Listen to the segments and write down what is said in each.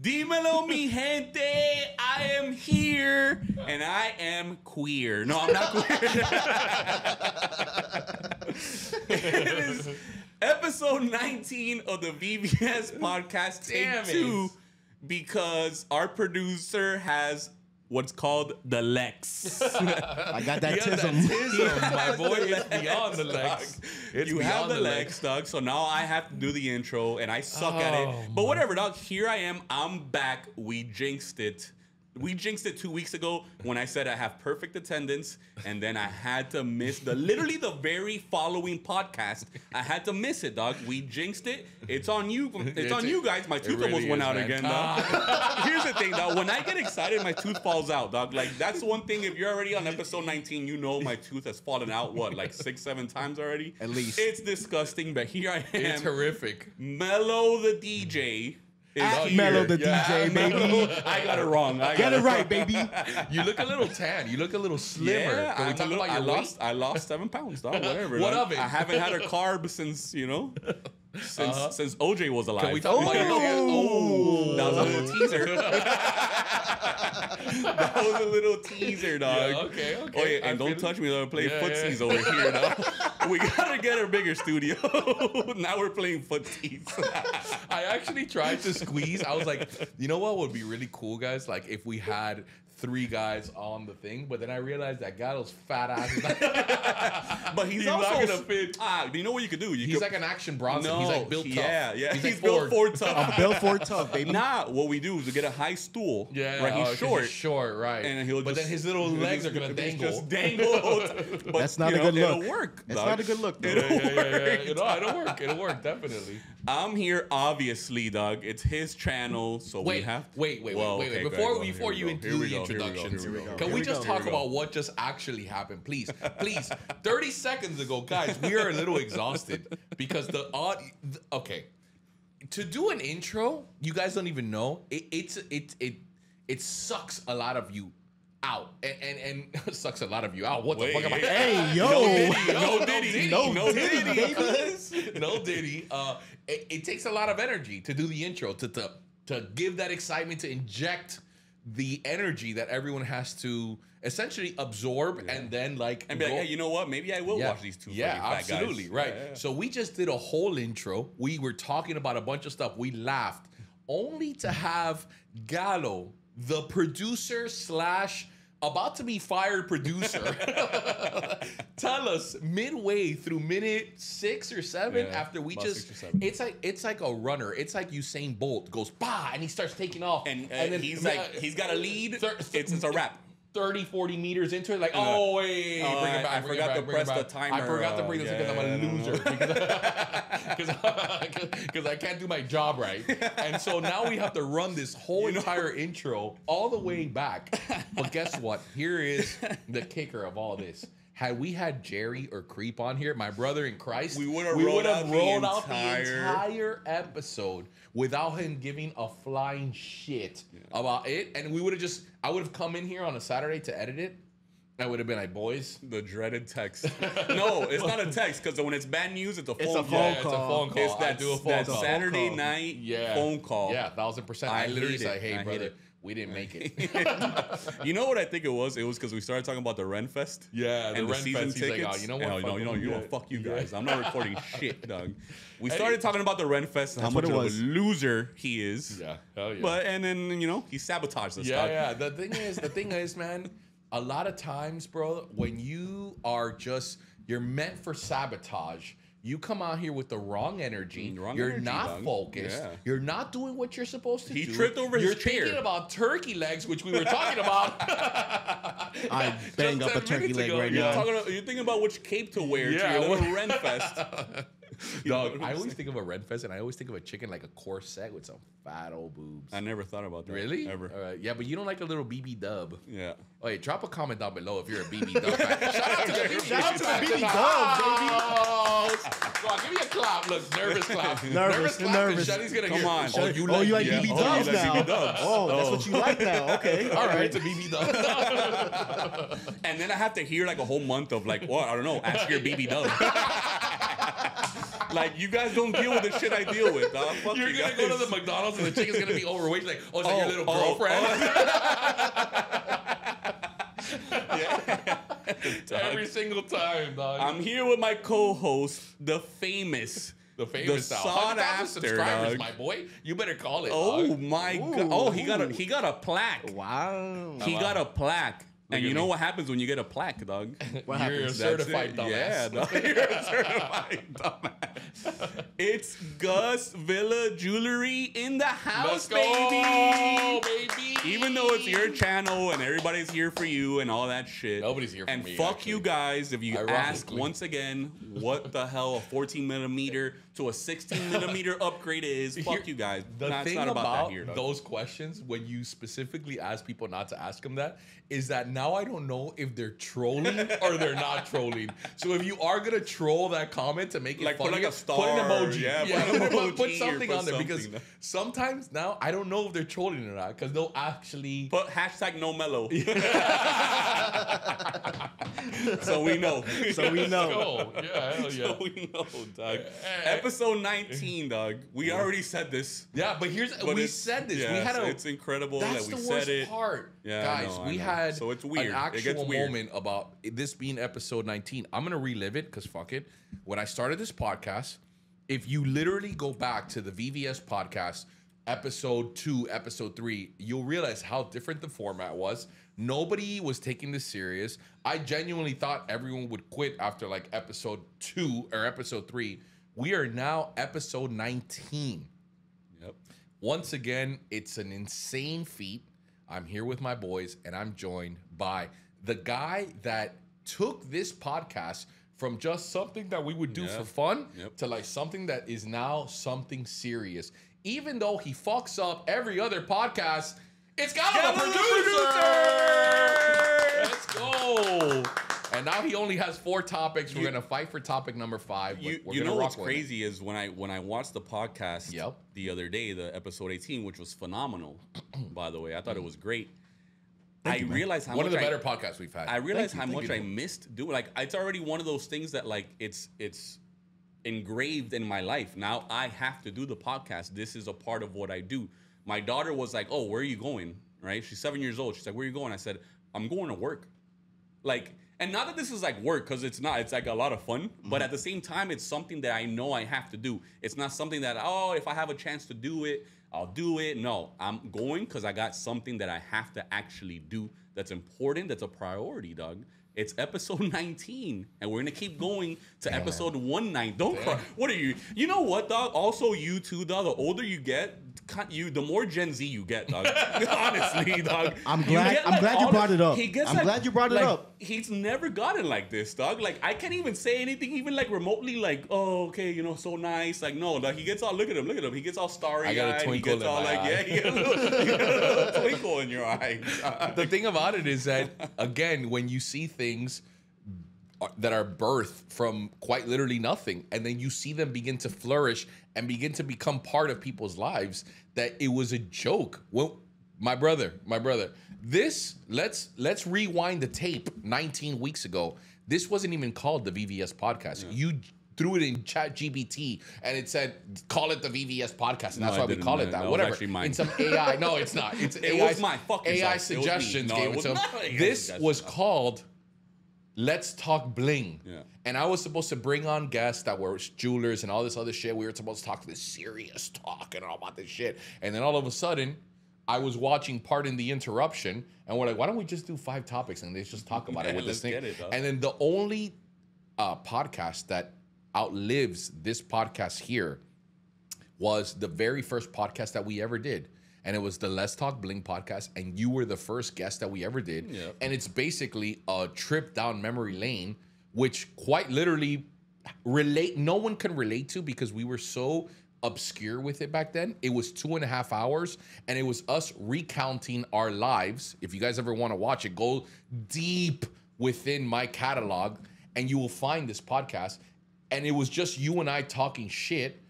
Dímelo, mi gente. I am here and I am queer. No, I'm not queer. It is episode 19 of the VVS podcast, take 2, because our producer has what's called the Lex. I got that tism. My boy is beyond the Lex. You have the Lex, dog. So now I have to do the intro, and I suck at it. But whatever, dog. Here I am. I'm back. We jinxed it. We jinxed it 2 weeks ago when I said I have perfect attendance, and then I had to miss literally the very following podcast. I had to miss it, dog. We jinxed it. It's on you. It's on you guys. My tooth almost went out again, dog. Here's the thing, dog. When I get excited, my tooth falls out, dog. Like, that's one thing. If you're already on episode 19, you know my tooth has fallen out, what, like 6-7 times already? At least. It's disgusting, but here I am. It's horrific. Melo the DJ. Melo the DJ, baby. I got it wrong. Get it right, baby. You look a little tan. You look a little slimmer. Yeah, Can we talk about your weight? I lost 7 pounds, dog. Whatever. What dog. of it? I haven't had a carb since, since OJ was alive. Can we talk about your that was a little teaser. That was a little teaser, dog. Yeah, okay. Oh, yeah, and don't touch me, though. We're playing footsies over here, dog. We gotta get a bigger studio. Now we're playing footsies. I actually tried to squeeze. I was like, you know what would be really cool, guys? Like if we had 3 guys on the thing, but then I realized that Gatto's fat ass is not, but he's not also gonna fit. You know what you could do? He's like an Action Bronson. No, he's like built tough. Yeah. He's like built Ford tough. I'm built for tough, baby. Nah, what we do is we get a high stool. Yeah, right. He's short. He's short, right? And but then his little legs are gonna dangle. Just dangle. But, that's not a good look. It'll work. It's not a good look. Though. It'll work. It'll work. It'll work definitely. I'm here, obviously, dog. It's his channel, so we have. Wait. Before you do the introductions, can we just talk about what just actually happened, please? 30 seconds ago, guys, we are a little exhausted because okay. To do an intro, you guys don't even know. It sucks a lot of you out and sucks a lot of you out. What the fuck am I? Hey, yo, No Diddy. It takes a lot of energy to do the intro, to give that excitement, to inject the energy that everyone has to essentially absorb and then be like, hey, you know what? Maybe I will watch these two. Absolutely, guys. right. Yeah. So we just did a whole intro. We were talking about a bunch of stuff. We laughed, only to have Gallo, the producer / about to be fired producer, tell us midway through minute 6 or 7 after we just, it's like a runner. It's like Usain Bolt goes bah and he starts taking off and then he's like he's got a lead. It's a wrap. 30, 40 meters into it, like, wait, bring it back. I forgot to press the timer. I forgot to bring this because I'm a loser. Because I can't do my job right. And so now we have to run this whole entire intro all the way back. But guess what? Here is the kicker of all this. Had we had Jerry or Creep on here, my brother in Christ, we would have rolled out the entire episode without him giving a flying shit about it. And I would have come in here on a Saturday to edit it. I would have been like, boys. The dreaded text. No, it's not a text, because when it's bad news, it's a phone call. It's a phone call. It's that Saturday night phone call. Yeah, 1000%. I literally say, hey, brother, we didn't make it. You know what I think it was? It was because we started talking about the Ren Fest. Yeah, and the Ren season Fest. tickets. He's like, you know what? Fuck you guys. I'm not recording shit, dog. We started talking about the Ren Fest and how much of a loser he is. Yeah, hell yeah. But and then he sabotaged us. Yeah. The thing is, man. A lot of times, bro, when you're meant for sabotage. You come out here with the wrong energy. You're not focused. Yeah. You're not doing what you're supposed to do. He tripped over his chair. You're thinking about turkey legs, which we were talking about. I bang up a turkey leg right now. You're thinking about which cape to wear to your little Ren Fest. Dog, I always think of a Ren Fest, and I always think of a chicken like a corset with some fat old boobs. I never thought about that. Really? Ever. All right. Yeah, but you don't like a little BB dub. Yeah. Oh, hey, drop a comment down below if you're a BB dub fan. Shout out to the BB Dub, baby. Go on, give me a clap. Look, nervous clap. Nervous. Shawty's gonna Come on. Oh, you like BB Dubs now? Oh, that's what you like now. Okay. All right, it's a BB Dub. And then I have to hear like a whole month of like, well, I don't know, ask your BB Dub. Like, you guys don't deal with the shit I deal with, dog. Fuck You're you gonna guys. go to the McDonald's and the chicken's gonna be overweight. Like, oh, is that your little girlfriend? Yeah. Every single time, dog. I'm here with my co-host, the famous sought 100,000 after subscribers, dog. my boy. You better call it. Oh dog. my god! Oh, he got a plaque. Wow. He got a plaque. And you at know me. what happens when you get a plaque, dog? What You're a happens? certified dumbass. Yeah, dog. You're a certified dumbass. It's Gus Villa Jewelry in the house, Let's go, baby. Even though it's your channel and everybody's here for you and all that shit. Nobody's here for and me, fuck actually. you guys if you ask Ironically. once again what the hell a 14 millimeter to a 16 millimeter upgrade is. Fuck you guys. The Nah, it's thing not about that here, dog. those questions, when you specifically ask people not to ask them that, is that now I don't know if they're trolling or they're not trolling. So if you are gonna troll that comment to make it Like, put funnier, like a star, put an emoji. yeah, Put put an emoji or something put on there because something. sometimes now I don't know if they're trolling or not because they'll actually. Put hashtag no Melo. So we know. So we know. Oh, yeah, hell yeah. So we know, dog. Episode 19, dog. We already said this. Yeah, but we it's- said this. yeah, we had it's incredible That's that we the said worst it. part. Yeah, I guys, know, I we know. had So it's weird. an It gets actual weird. moment about this being episode 19. I'm going to relive it because fuck it. When I started this podcast, if you literally go back to the VVS podcast, episode 2, episode 3, you'll realize how different the format was. Nobody was taking this serious. I genuinely thought everyone would quit after like episode 2 or episode 3. We are now episode 19. Yep. Once again, it's an insane feat. I'm here with my boys, and I'm joined by the guy that took this podcast from just something that we would do for fun to like something that is now something serious. Even though he fucks up every other podcast, it's got a producer! Let's go! And now he only has 4 topics. We're gonna fight for topic number 5. You know what's crazy is when I watched the podcast the other day, the episode 18, which was phenomenal, by the way. I thought it was great. I realized how one much of the better podcasts we've had. I realized how much I missed doing. Like, it's already one of those things that like it's engraved in my life. Now I have to do the podcast. This is a part of what I do. My daughter was like, "Oh, where are you going?" Right? She's 7 years old. She's like, "Where are you going?" I said, "I'm going to work." Like, and not that this is like work, because it's not. It's like a lot of fun. But at the same time, it's something that I know I have to do. It's not something that, oh, if I have a chance to do it, I'll do it. No, I'm going because I got something that I have to actually do that's important, that's a priority, dog. It's episode 19, and we're gonna keep going to episode 19. Don't cry. What are you? You know what, dog? Also, you too, dog. The older you get, the more Gen Z you get, dog. Honestly, dog. I'm glad you brought it up. I'm glad you brought it up. He's never gotten like this, dog. Like, I can't even say anything, even like remotely, like, oh, okay, you know, so nice. Like, no, like, he gets all, look at him. He gets all starry-eyed. I got a twinkle he gets all in my like, eye. yeah, you got a little twinkle in your eye. The thing about it is that, again, when you see things that are birthed from quite literally nothing, and then you see them begin to flourish and begin to become part of people's lives, that it was a joke. Well, my brother, this, let's rewind the tape 19 weeks ago. This wasn't even called the VVS podcast. Yeah. You threw it in ChatGPT and it said, call it the VVS podcast. And that's why we call it that. That whatever. Was actually mine. In some AI. No, it's not. It's it was my fucking AI self. suggestions gave it to him. AI This was called Let's Talk Bling. Yeah. And I was supposed to bring on guests that were jewelers and all this other shit. We were supposed to talk this serious talk and all about this shit. And then all of a sudden, I was watching Pardon the Interruption, and we're like, why don't we just do 5 topics and let's just talk about it with this thing? And then the only podcast that outlives this podcast here was the very first podcast that we ever did. And it was the Let's Talk Bling podcast, and you were the first guest that we ever did. Yep. And it's basically a trip down memory lane, which quite literally no one can relate to because we were so obscure with it back then. It was 2.5 hours, and it was us recounting our lives. If you guys ever want to watch it, go deep within my catalog, and you will find this podcast. And it was just you and I talking shit,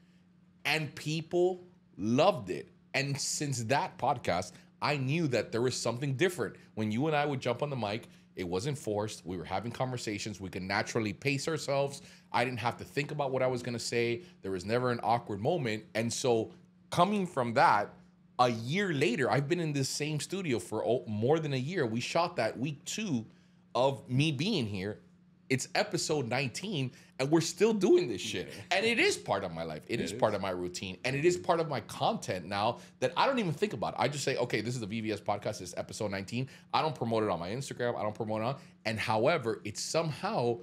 and people loved it. And since that podcast, I knew that there was something different. When you and I would jump on the mic, It wasn't forced. We were having conversations. We could naturally pace ourselves. I didn't have to think about what I was going to say. There was never an awkward moment. And so coming from that, a year later, I've been in this same studio for more than a year. We shot that week 2 of me being here. It's episode 19, and we're still doing this shit. And it is part of my life. It is part of my routine, and it is part of my content now that I don't even think about. I just say, okay, this is the VVS podcast. This is episode 19. I don't promote it on my Instagram. I don't promote it on. And however, it's somehow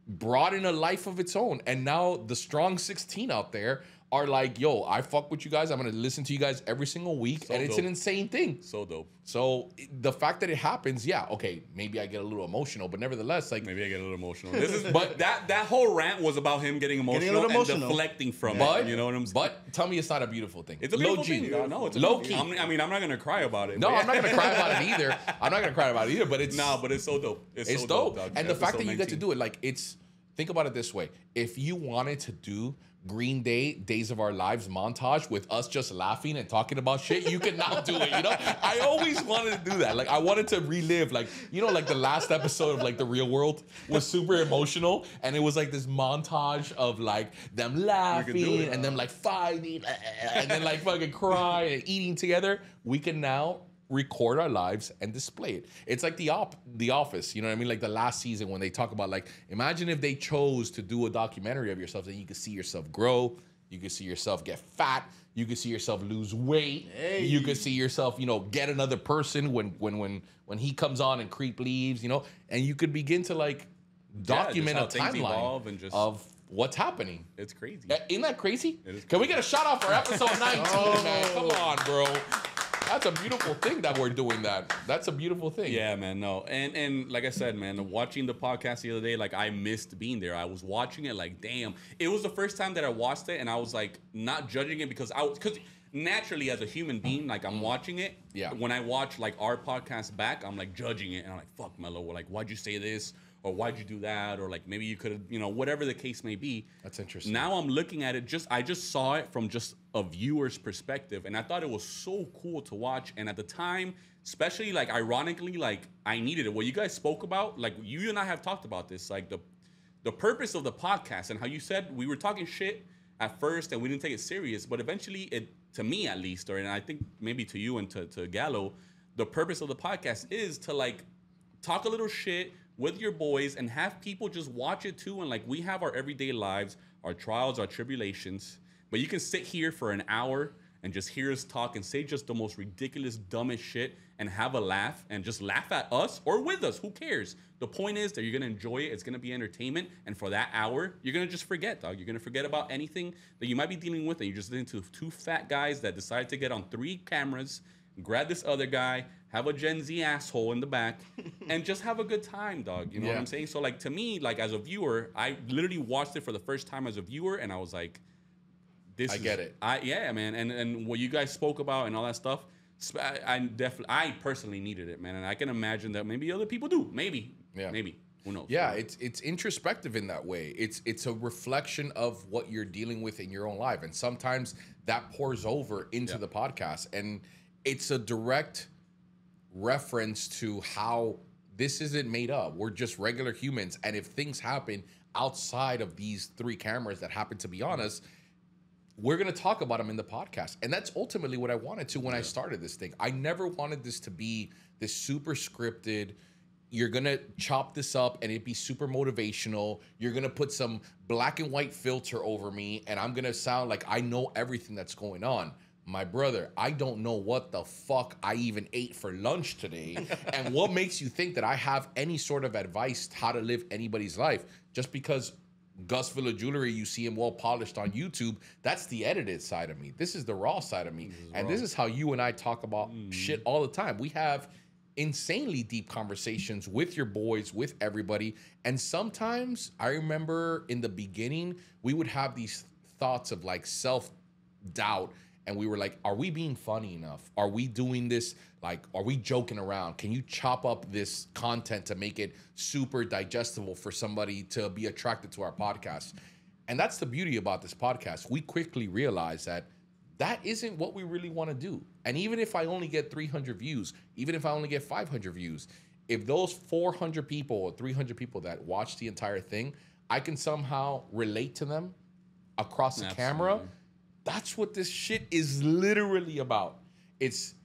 brought in a life of its own. And now the strong 16 out there are like, yo, I fuck with you guys. I'm going to listen to you guys every single week. So and it's an insane thing. So dope. So the fact that it happens, yeah, okay, maybe I get a little emotional, but nevertheless, like... Maybe I get a little emotional. But that whole rant was about him getting emotional and deflecting from it. You know what I'm saying? But tell me it's not a beautiful thing. It's a beautiful thing. No, it's a low key. I mean, I'm not going to cry about it. No, I'm not going to cry about it either. I'm not going to cry about it either, but it's... No, but it's so dope. It's so dope. Dog. And the fact that you get to do it, like, it's... Think about it this way. If you wanted to do Green Day, Days of Our Lives montage with us just laughing and talking about shit, you could now do it, you know? I always wanted to do that. Like, I wanted to relive, like, you know, like the last episode of, like, The Real World was super emotional, and it was, like, this montage of, like, them laughing and them, like, fighting and then, like, fucking crying and eating together. We can now record our lives and display it. It's like the Office, you know what I mean? Like the last season when they talk about, like, imagine if they chose to do a documentary of yourself that you could see yourself grow, you could see yourself get fat, you could see yourself lose weight, you could see yourself, you know, get another person when he comes on and Creep leaves, you know, and you could begin to, like, document a timeline and just of what's happening. It's crazy. Isn't that crazy? Can we get a shout out for episode 19, man? Come on, bro. That's a beautiful thing that we're doing that. That's a beautiful thing. Yeah, man, no. And like I said, man, watching the podcast the other day, like, I missed being there. I was watching it like, damn. It was the first time that I watched it, and I was, like, not judging it because naturally as a human being, like, I'm watching it. Yeah. When I watch, like, our podcast back, I'm, like, judging it, and I'm like, fuck, Melo, like, why'd you say this? Or why'd you do that? Or, like, maybe you could have, you know, whatever the case may be. That's interesting. Now I'm looking at it, I just saw it from just a viewer's perspective, and I thought it was so cool to watch. And at the time, especially, like, ironically, like, I needed it. What you guys spoke about, like, you and I have talked about this, like, the purpose of the podcast and how you said we were talking shit at first and we didn't take it serious, but eventually it, to me at least, and I think maybe to you and to Gallo, the purpose of the podcast is to, like, talk a little shit with your boys and have people just watch it too. And, like, we have our everyday lives, our trials, our tribulations, but you can sit here for an hour and just hear us talk and say just the most ridiculous, dumbest shit and have a laugh and just laugh at us or with us. Who cares? The point is that you're going to enjoy it. It's going to be entertainment. And for that hour, you're going to just forget, dog. You're going to forget about anything that you might be dealing with. And you're just listening to 2 fat guys that decided to get on 3 cameras, grab this other guy, have a Gen Z asshole in the back, and just have a good time, dog. You know what I'm saying? So, like, to me, like, as a viewer, I literally watched it for the first time as a viewer, and I was like, I get it. Yeah, man. And what you guys spoke about and all that stuff, I personally needed it, man. And I can imagine that maybe other people do. Maybe. Who knows? Yeah, it's introspective in that way. It's a reflection of what you're dealing with in your own life. And sometimes that pours over into the podcast. And it's a direct reference to how this isn't made up. We're just regular humans. And if things happen outside of these 3 cameras that happen to be on us, we're going to talk about them in the podcast. And that's ultimately what I wanted to when I started this thing. I never wanted this to be this super scripted, you're going to chop this up and it be super motivational. You're going to put some black and white filter over me and I'm going to sound like I know everything that's going on. My brother, I don't know what the fuck I even ate for lunch today. And what makes you think that I have any sort of advice how to live anybody's life? Just because Gus Villa Jewelry, you see him well polished on YouTube, that's the edited side of me. This is the raw side of me. This is how you and I talk about shit all the time. We have insanely deep conversations with your boys, with everybody. And sometimes I remember in the beginning, we would have these thoughts of, like, self-doubt. And we were like, are we being funny enough? Are we doing this? Like, are we joking around? Can you chop up this content to make it super digestible for somebody to be attracted to our podcast? And that's the beauty about this podcast. We quickly realized that that isn't what we really want to do. And even if I only get 300 views, even if I only get 500 views, if those 400 people or 300 people that watch the entire thing, I can somehow relate to them across the camera. That's what this shit is literally about.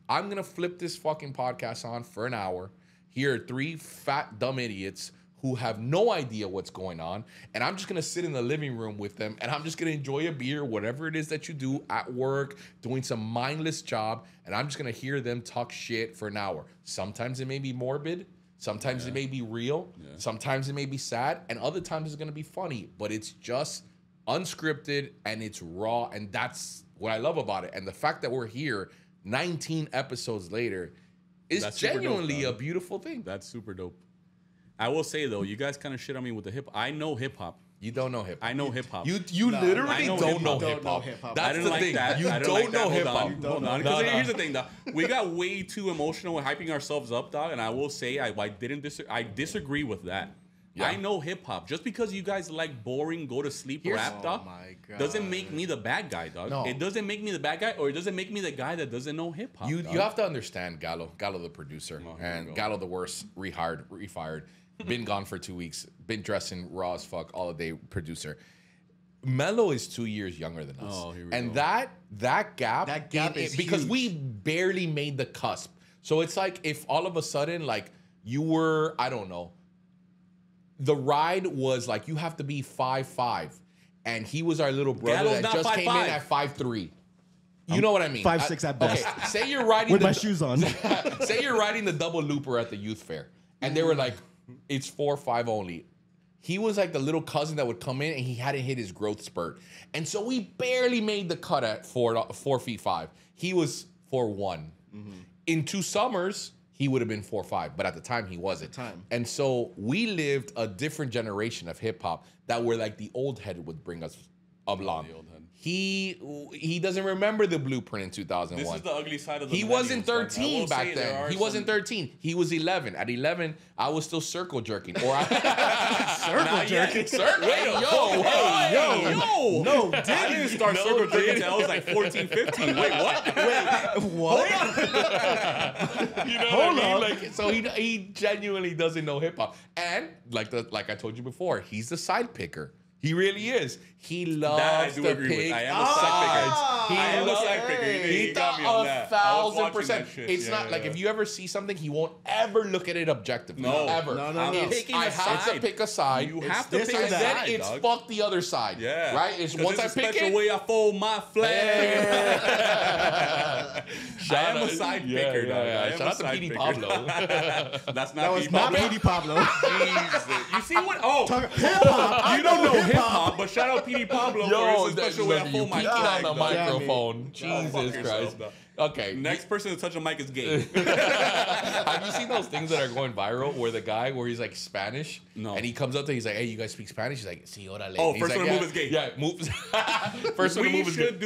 I'm going to flip this fucking podcast on for an hour. Here are 3 fat, dumb idiots who have no idea what's going on. And I'm just going to sit in the living room with them. And I'm just going to enjoy a beer, whatever it is that you do at work, doing some mindless job. And I'm just going to hear them talk shit for an hour. Sometimes it may be morbid. Sometimes it may be real. Sometimes it may be sad. And other times it's going to be funny. But it's just unscripted and it's raw. And that's what I love about it. And the fact that we're here 19 episodes later is genuinely a beautiful thing. That's super dope. I will say though, you guys kind of shit on me with the hip. I know hip hop. You don't know hip hop. I know hip hop. You literally don't know hip hop. That's the thing. You don't know hip hop. Hold on. Because here's the thing, dog. We got way too emotional and hyping ourselves up, dog. And I will say I disagree with that. Yeah. I know hip hop. Just because you guys like boring, go to sleep rap, dog, doesn't make me the bad guy, dog. No. It doesn't make me the bad guy, or it doesn't make me the guy that doesn't know hip hop. You have to understand Gallo the producer, and Gallo the worst, refired, been gone for 2 weeks, been dressing raw as fuck all day producer. Melo is 2 years younger than us. Oh, here we go. That gap is because huge. We barely made the cusp. So it's like if all of a sudden like you were, I don't know, the ride was like you have to be 5'5", and he was our little brother that just came in at 5'3". You know what I mean? 5'6" at best. Okay, say you're riding with my shoes on. Say you're riding the double looper at the youth fair, and they were like, "It's 4'5" only." He was like the little cousin that would come in, and he hadn't hit his growth spurt, and so we barely made the cut at 4'5". He was 4'1". In 2 summers, he would have been 4'5", but at the time he wasn't. And so we lived a different generation of hip hop that were like the old head would bring us along. He doesn't remember the blueprint in 2001. This is the ugly side of the He wasn't 13 back then. He wasn't 13. He was 11. At 11, I was still circle jerking. Or circle jerking? Yo. No, I didn't start circle jerking until I was like 14, 15. Wait, what? What? Hold on. Like, so he genuinely doesn't know hip hop. And like I told you before, he's the side picker. He really is. He loves to pick. I am a side picker. I am a side picker. He thought 1,000%. It's not like if you ever see something, he won't ever look at it objectively. No, ever. No. I have to pick a side. You have to pick a side. And then it's fuck the other side. Yeah. Right. It's once I pick it. Way I fold my flag. I am a side picker, dog. Shout out to P.D. Pablo. That's not. That was not P.D. Pablo. You see what? Oh, hip hop. You don't know hip hop, but shout out P.D. Pablo for his special way I fold my flag on the microphone. Jesus Christ. Okay. Next person to touch a mic is gay. Have you seen those things that are going viral where the guy where he's like Spanish? No. And he comes up to he's like, hey, you guys speak Spanish? He's like, sí, órale. Oh, first one to move is gay. Yeah, move. First one to move is gay.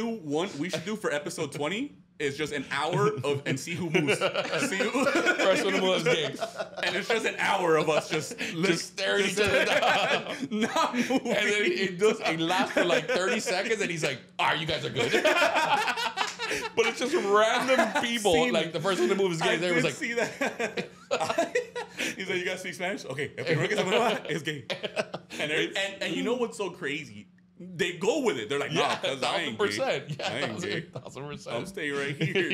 We should do for episode 20 is just an hour of and see who moves. First one to move is gay. And it's just an hour of us just staring each other down. Not moving. And then it lasts for like 30 seconds and he's like, you guys are good. But it's just random people. Like the first one to move is gay. There was like, see that. He's like, you guys speak Spanish? Okay. It's gay. And you know what's so crazy? They go with it. They're like, nah, 1,000%. Yeah, I ain't gay. 1,000%. I'm staying right here.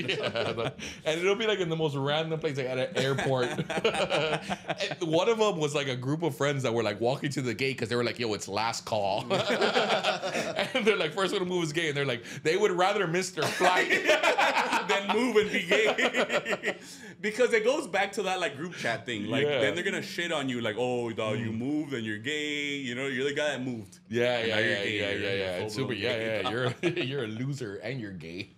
And it'll be like in the most random place, like at an airport. And one of them was like a group of friends that were like walking to the gate because they were like, yo, it's last call. And they're like, first one to move is gay. And they're like, they would rather miss their flight than move and be gay. Because it goes back to that like group chat thing. Like then they're gonna shit on you like, oh, dog, you moved and you're gay. You know, you're the guy that moved. Yeah. It's super. Yeah. You're a loser and you're gay.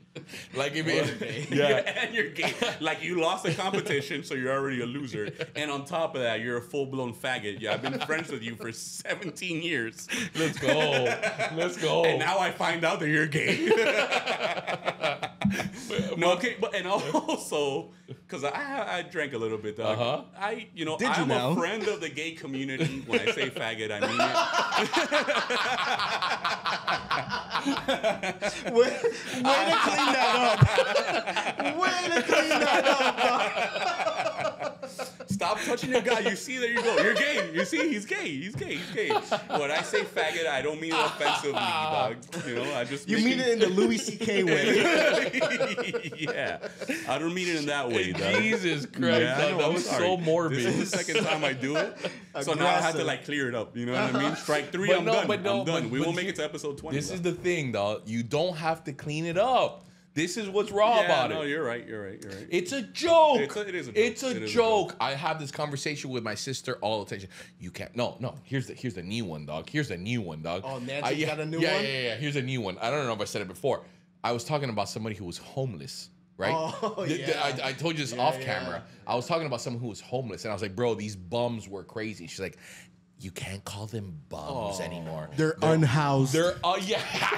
Like if and you're gay. Like you lost the competition, so you're already a loser. And on top of that, you're a full-blown faggot. Yeah, I've been friends with you for 17 years. Let's go. And now I find out that you're gay. No, okay, but and also because I drank a little bit, dog. I'm a friend of the gay community. When I say faggot, I mean it. Way to clean that up. Way to clean that up, dog. Stop touching touching your guy. You see, there you go. You're gay. You see, he's gay. He's gay. He's gay. When I say faggot, I don't mean it offensively, dog. You know, I just mean it in the Louis C.K. way. Yeah, I don't mean it in that way, dog. Jesus Christ, Yeah, that was so morbid. This is the second time I do it, so now I have to like clear it up. You know what I mean? Strike 3, I'm done. I'm done. We will make it to episode 20. This is the thing, dog. You don't have to clean it up. This is what's raw about it. No, you're right. It's a joke. It is a joke. It's a joke. I have this conversation with my sister all the time. You can't. No. Here's the new one, dog. Here's the new one, dog. Oh, Nancy got a new one? Yeah. Here's a new one. I don't know if I said it before. I was talking about somebody who was homeless, right? Oh, yeah. I told you this off camera. I was talking about someone who was homeless, and I was like, bro, these bums were crazy. She's like, you can't call them bums anymore. They're unhoused. They're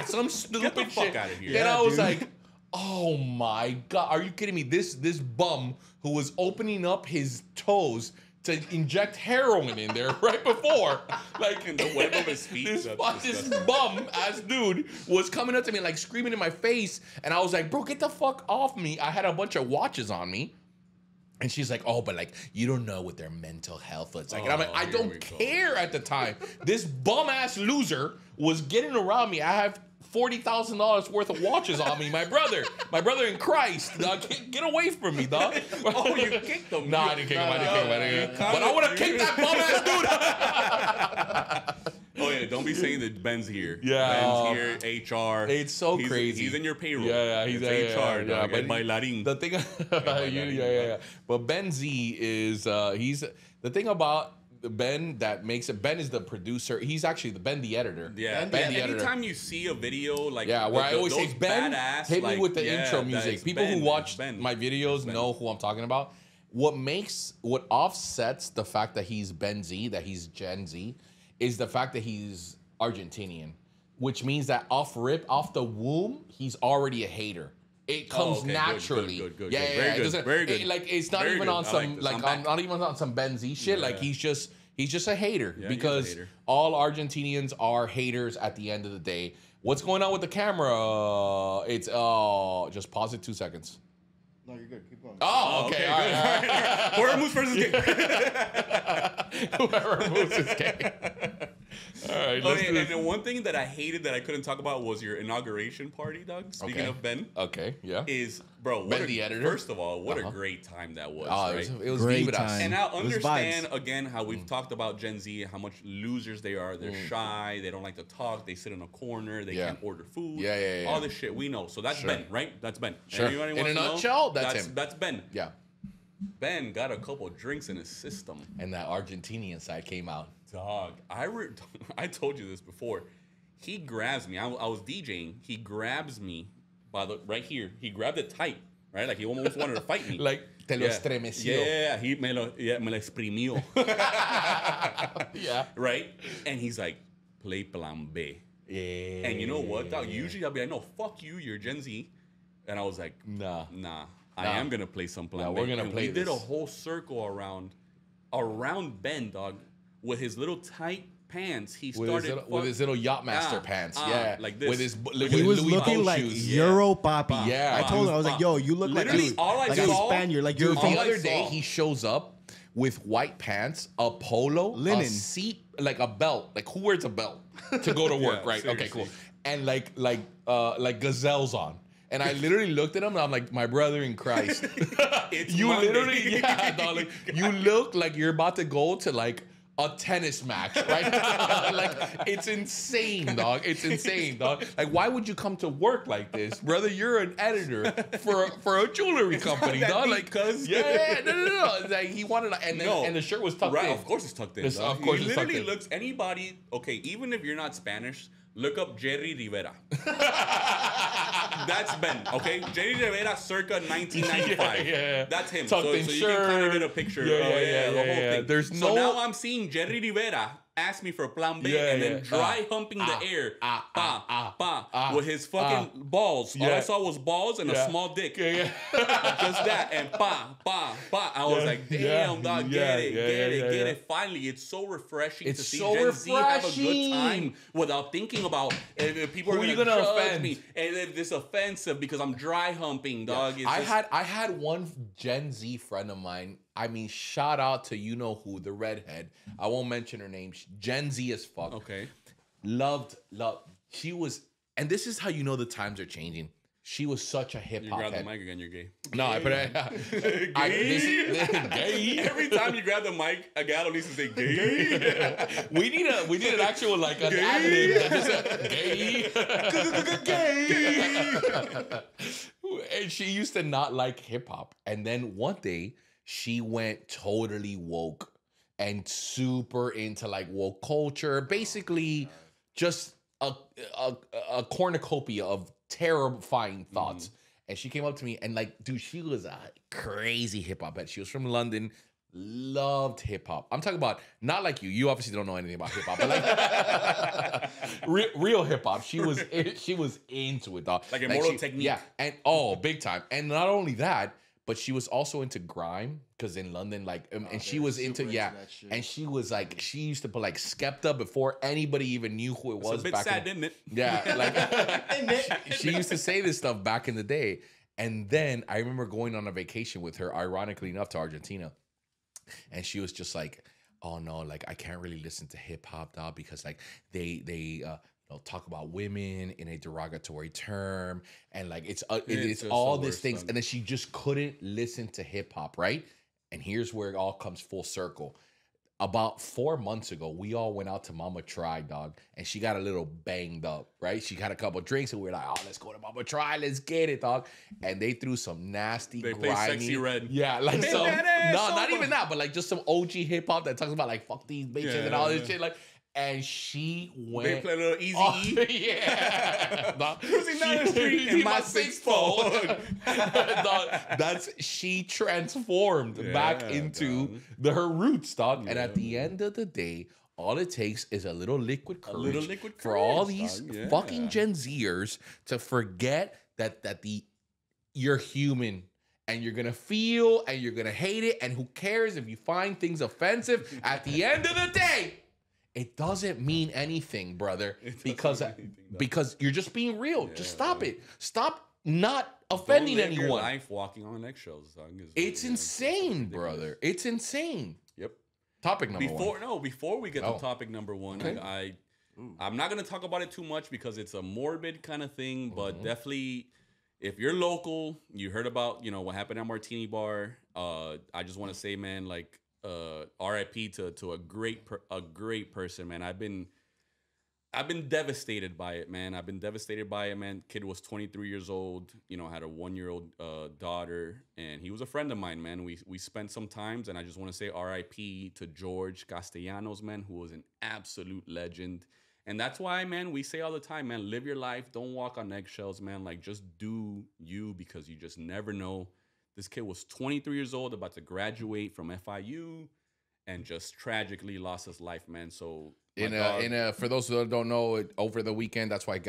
some stupid Get the fuck shit. out of here. And I was like, oh my God, are you kidding me? This bum who was opening up his toes to inject heroin in there right before, like in the web of his feet. This bum ass dude was coming up to me like screaming in my face, and I was like, bro, get the fuck off me. I had a bunch of watches on me. And she's like, oh, but like, you don't know what their mental health was like. And I'm like, I don't care at the time. This bum ass loser was getting around me. I have $40,000 worth of watches on me. My brother in Christ, dog. Get away from me, dog. Oh, you kicked him. Nah, I didn't kick him. But I would have kicked that bum ass dude. Oh yeah, don't be saying that Ben's here. Yeah, Ben's here. HR. It's so crazy. He's in your payroll. Yeah, he's HR. Yeah, but bailarín. The thing, yeah. But Ben Z is he's the thing about Ben that makes it. Ben is the producer. He's actually Ben the editor. Yeah, Ben the editor. Anytime you see a video like where I always say Ben, badass, hit me with the yeah, intro music. People who watch my videos know who I'm talking about. What offsets the fact that he's Ben Z, that he's Gen Z, is the fact that he's Argentinian, which means that off the womb, he's already a hater. It comes naturally. Good. Yeah. Very good. It's not even on some not even on some Ben Z shit. Yeah. Like he's just a hater because all Argentinians are haters at the end of the day. What's going on with the camera? It's just pause it 2 seconds. No, you're good. Keep going. Oh, okay. All right. Whoever moves first is gay. Whoever moves is gay. All right. And the one thing that I hated that I couldn't talk about was your inauguration party, dog. Speaking of Ben. Okay, yeah. Bro, Ben the editor. First of all, what a great time that was. Oh, right? It was great VVS. time. And I understand, again, how we've talked about Gen Z, how much losers they are. They're shy. They don't like to talk. They sit in a corner. They can't order food. Yeah. All this shit we know. So that's Ben, right? That's Ben. Sure. Anybody In a wants to nutshell, know? that's him. That's Ben. Yeah. Ben got a couple drinks in his system. And that Argentinian side came out. Dog, I told you this before. He grabs me. I was DJing. He grabs me by right here. He grabbed it tight, right? Like he almost wanted to fight me. Like, te lo estremeció. Yeah, me lo exprimió. Yeah. Right? And he's like, play Plan B. Yeah. And you know what, dog? Usually I'll be like, no, fuck you, you're Gen Z. And I was like, nah. I am going to play some Plan B. We're going to play this. We did a whole circle around Ben, dog. With his little tight pants, he started with his little Yachtmaster pants. Yeah, like this. With his he was Louis looking like Euro Poppy. Yeah, I told him, I was like, yo, you look literally like a Spaniard. Like you're the other day he shows up with white pants, a polo, linen, a seat, like a belt. Like who wears a belt to go to work, right? Seriously. Okay, cool. And like gazelles on. And I literally looked at him and I'm like, my brother in Christ. You Monday. Literally, dog, like, you look like you're about to go to like a tennis match, right? Like, it's insane, dog. It's insane, dog. Like, why would you come to work like this? Brother, you're an editor for a jewelry company, dog. Like, because no. Like, he wanted, and the shirt was tucked in. Of course it's tucked in. Of course he it's tucked in. literally looks, anybody, okay, even if you're not Spanish, look up Jerry Rivera. That's Ben, okay? Jerry Rivera circa 1995. Yeah. That's him. Tucked So in you shirt. can kind of get a picture. Yeah. The whole thing. There's so now I'm seeing Jerry Rivera ask me for plan B and then dry humping the air, with his fucking balls. All I saw was balls and a small dick. Just that, and I was like, damn, dog, get it. Finally, it's so refreshing to see Gen Z have a good time without thinking about if people are going to judge me and if it's offensive because I'm dry humping, dog. I had one Gen Z friend of mine. I mean, shout out to you know who, the redhead. I won't mention her name. Gen Z as fuck. Okay. Loved. She was, and this is how you know the times are changing. She was such a hip hop head. You grab the mic again, you're gay. No, I put it. Gay. Every time you grab the mic, a gal needs to say gay. we need an actual like an ad lib that just gay. And she used to not like hip hop, and then one day she went totally woke and super into like woke culture. Basically, just a cornucopia of terrifying thoughts. And she came up to me and like, dude, she was a crazy hip hop head. She was from London, loved hip hop. I'm talking about not like you. You obviously don't know anything about hip hop, but like real hip hop. She was into it, dog. Like Immortal Technique. Yeah, and big time. And not only that, but she was also into grime because in London, like, and she was into and she was like, she used to put like Skepta before anybody even knew who it was. It's a bit sad, didn't it? Yeah, like she used to say this stuff back in the day. And then I remember going on a vacation with her, ironically enough, to Argentina, and she was just like, "Oh no, like I can't really listen to hip hop, dog, because like they talk about women in a derogatory term, and like it's all these things." Stuff. And then she just couldn't listen to hip hop, right? And here's where it all comes full circle. About 4 months ago, we all went out to Mama Try, dog, and she got a little banged up, right? She had a couple drinks, and we were like, "Oh, let's go to Mama Try, let's get it, dog." And they threw some nasty, grimy, Sexy Red, like some not even that, but like just some OG hip hop that talks about like fuck these bitches and all this shit, like. And she went. They play a little Easy. Yeah. Cruising down the street in my 6'4". She transformed back into her roots, dog. And at the end of the day, all it takes is a little liquid courage, for all these fucking Gen Zers to forget that you're human. And you're gonna feel and you're gonna hate it. And who cares if you find things offensive? At the end of the day, it doesn't mean anything, brother, because you're just being real. Just stop it. Stop not offending Don't live anyone. Your life walking on eggshells. It's insane, brother. It's insane. Yep. Topic number one. Before we get to topic number one, okay. I'm not gonna talk about it too much because it's a morbid kind of thing, but definitely, if you're local, you heard about what happened at Martini Bar. I just want to say, man, like. RIP to a great person, man. I've been devastated by it, man. Kid was 23 years old, had a 1-year-old daughter, and he was a friend of mine, man. We spent some times, and I just want to say RIP to George Castellanos, man, who was an absolute legend. And that's why, man, we say all the time, man, live your life, don't walk on eggshells, man. Like, just do you, because you just never know. This kid was 23 years old, about to graduate from FIU, and just tragically lost his life, man. So, for those who don't know, over the weekend, that's why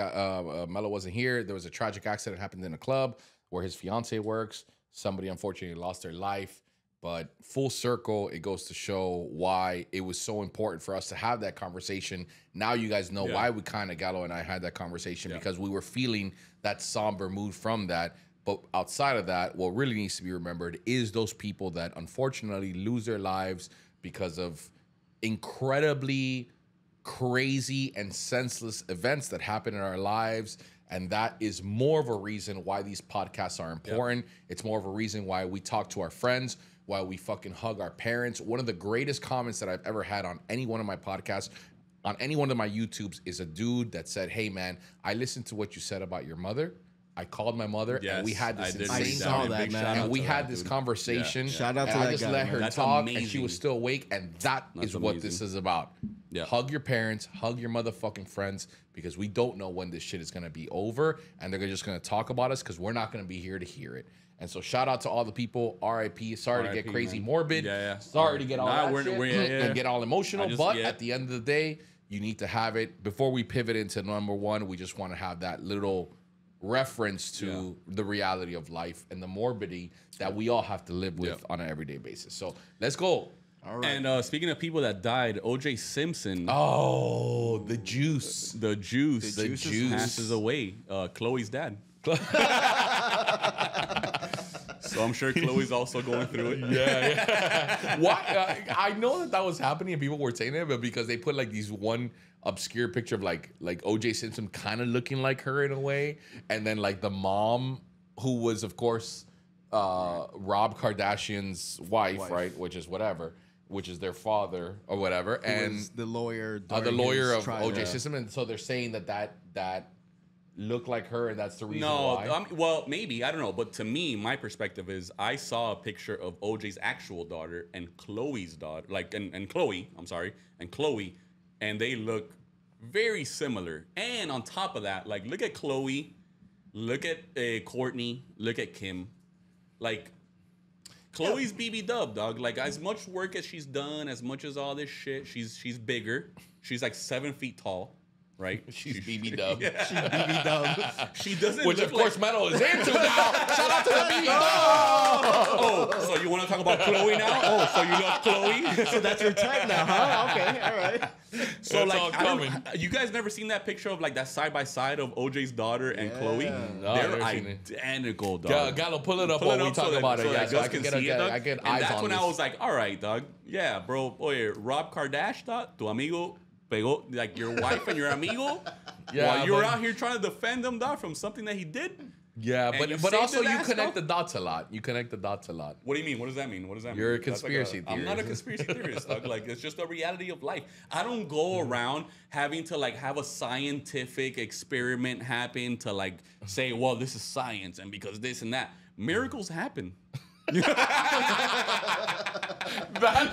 Melo wasn't here. There was a tragic accident happened in a club where his fiance works. Somebody unfortunately lost their life. But full circle, it goes to show why it was so important for us to have that conversation. Now you guys know why we Gallo and I had that conversation, because we were feeling that somber mood from that. But outside of that, what really needs to be remembered is those people that unfortunately lose their lives because of incredibly crazy and senseless events that happen in our lives. And that is more of a reason why these podcasts are important. It's more of a reason why we talk to our friends, why we fucking hug our parents. One of the greatest comments that I've ever had on any one of my podcasts, on any one of my YouTubes, is a dude that said, "Hey man, I listened to what you said about your mother. I called my mother, and we had this insane conversation. Shout out to that I just let her talk, and she was still awake, and that's what this is about. Hug your parents, hug your motherfucking friends, because we don't know when this shit is going to be over, and they're just going to talk about us because we're not going to be here to hear it. And so shout out to all the people. R.I.P. Sorry to get crazy man. morbid. Yeah. Sorry to get all that shit yeah. and get all emotional. But at the end of the day, you need to have it. Before we pivot into number one, we just want to have that little reference to the reality of life and the morbidity that we all have to live with on an everyday basis. So let's go. All right. And speaking of people that died, O.J. Simpson. Oh, the juice. The juice passes away. Chloe's dad. So I'm sure Chloe's also going through it. Yeah. Why? I know that was happening and people were saying it, but because they put like these one obscure picture of like O.J. Simpson kind of looking like her in a way, and then like the mom who was of course Rob Kardashian's wife, right? Which is whatever. Which is their father or whatever, and the lawyer of O.J. Simpson, and so they're saying that looked like her, and that's the reason why. Well, maybe I don't know, but to me, my perspective is I saw a picture of O.J.'s actual daughter and Chloe's daughter, and Chloe, and they look very similar. And on top of that, like look at Chloe, look at Courtney, look at Kim, like. Chloe's BB Dub, dog. Like, as much work as she's done, as much as all this shit, she's bigger. She's like 7 feet tall, right? She's BB Dub. She's BB Dub. She doesn't Which, look of course, Melo is into now. Shout out to the BB Dub. Oh, so you want to talk about Chloe now? Oh, so you love Chloe? So that's your type now, huh? Okay, all right. So, That's all coming. you guys never seen that picture of like that side by side of OJ's daughter and Chloe? No, they're identical, dog. Gallo, pull it up while we talk about it. Yeah, so I can get see it, dog. I get and eyes that's on when this. I was like, all right, dog. Yeah, bro. Oye, Rob Kardashian, dog, tu amigo pegó, like your wife and your amigo. Yeah, while you were out here trying to defend him, dog, from something that he did. Yeah, And but also saved his you ass, connect dog? the dots a lot. You connect the dots a lot. What do you mean? What does that mean? What does that mean? You're a That's conspiracy I'm not a theorist. conspiracy theorist, dog. Like, it's just the reality of life. I don't go around having to like have a scientific experiment happen to like say, well, this is science and because this and that. Miracles happen. That's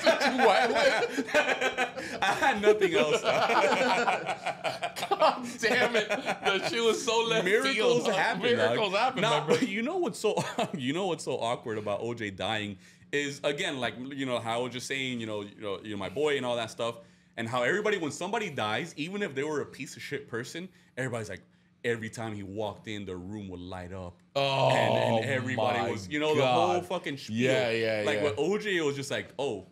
what you went with. I had nothing else. God damn it! The shit was so left Miracles field. happen. Miracles dog. happen. Nah, my bro. but you know what's so awkward about OJ dying is, again, like, you know, how I was just saying, you know, my boy and all that stuff, and how everybody, when somebody dies, even if they were a piece of shit person, everybody's like, every time he walked in, the room would light up. Oh, and everybody was, you know, the whole fucking spiel. Yeah. Like with OJ, it was just like, oh,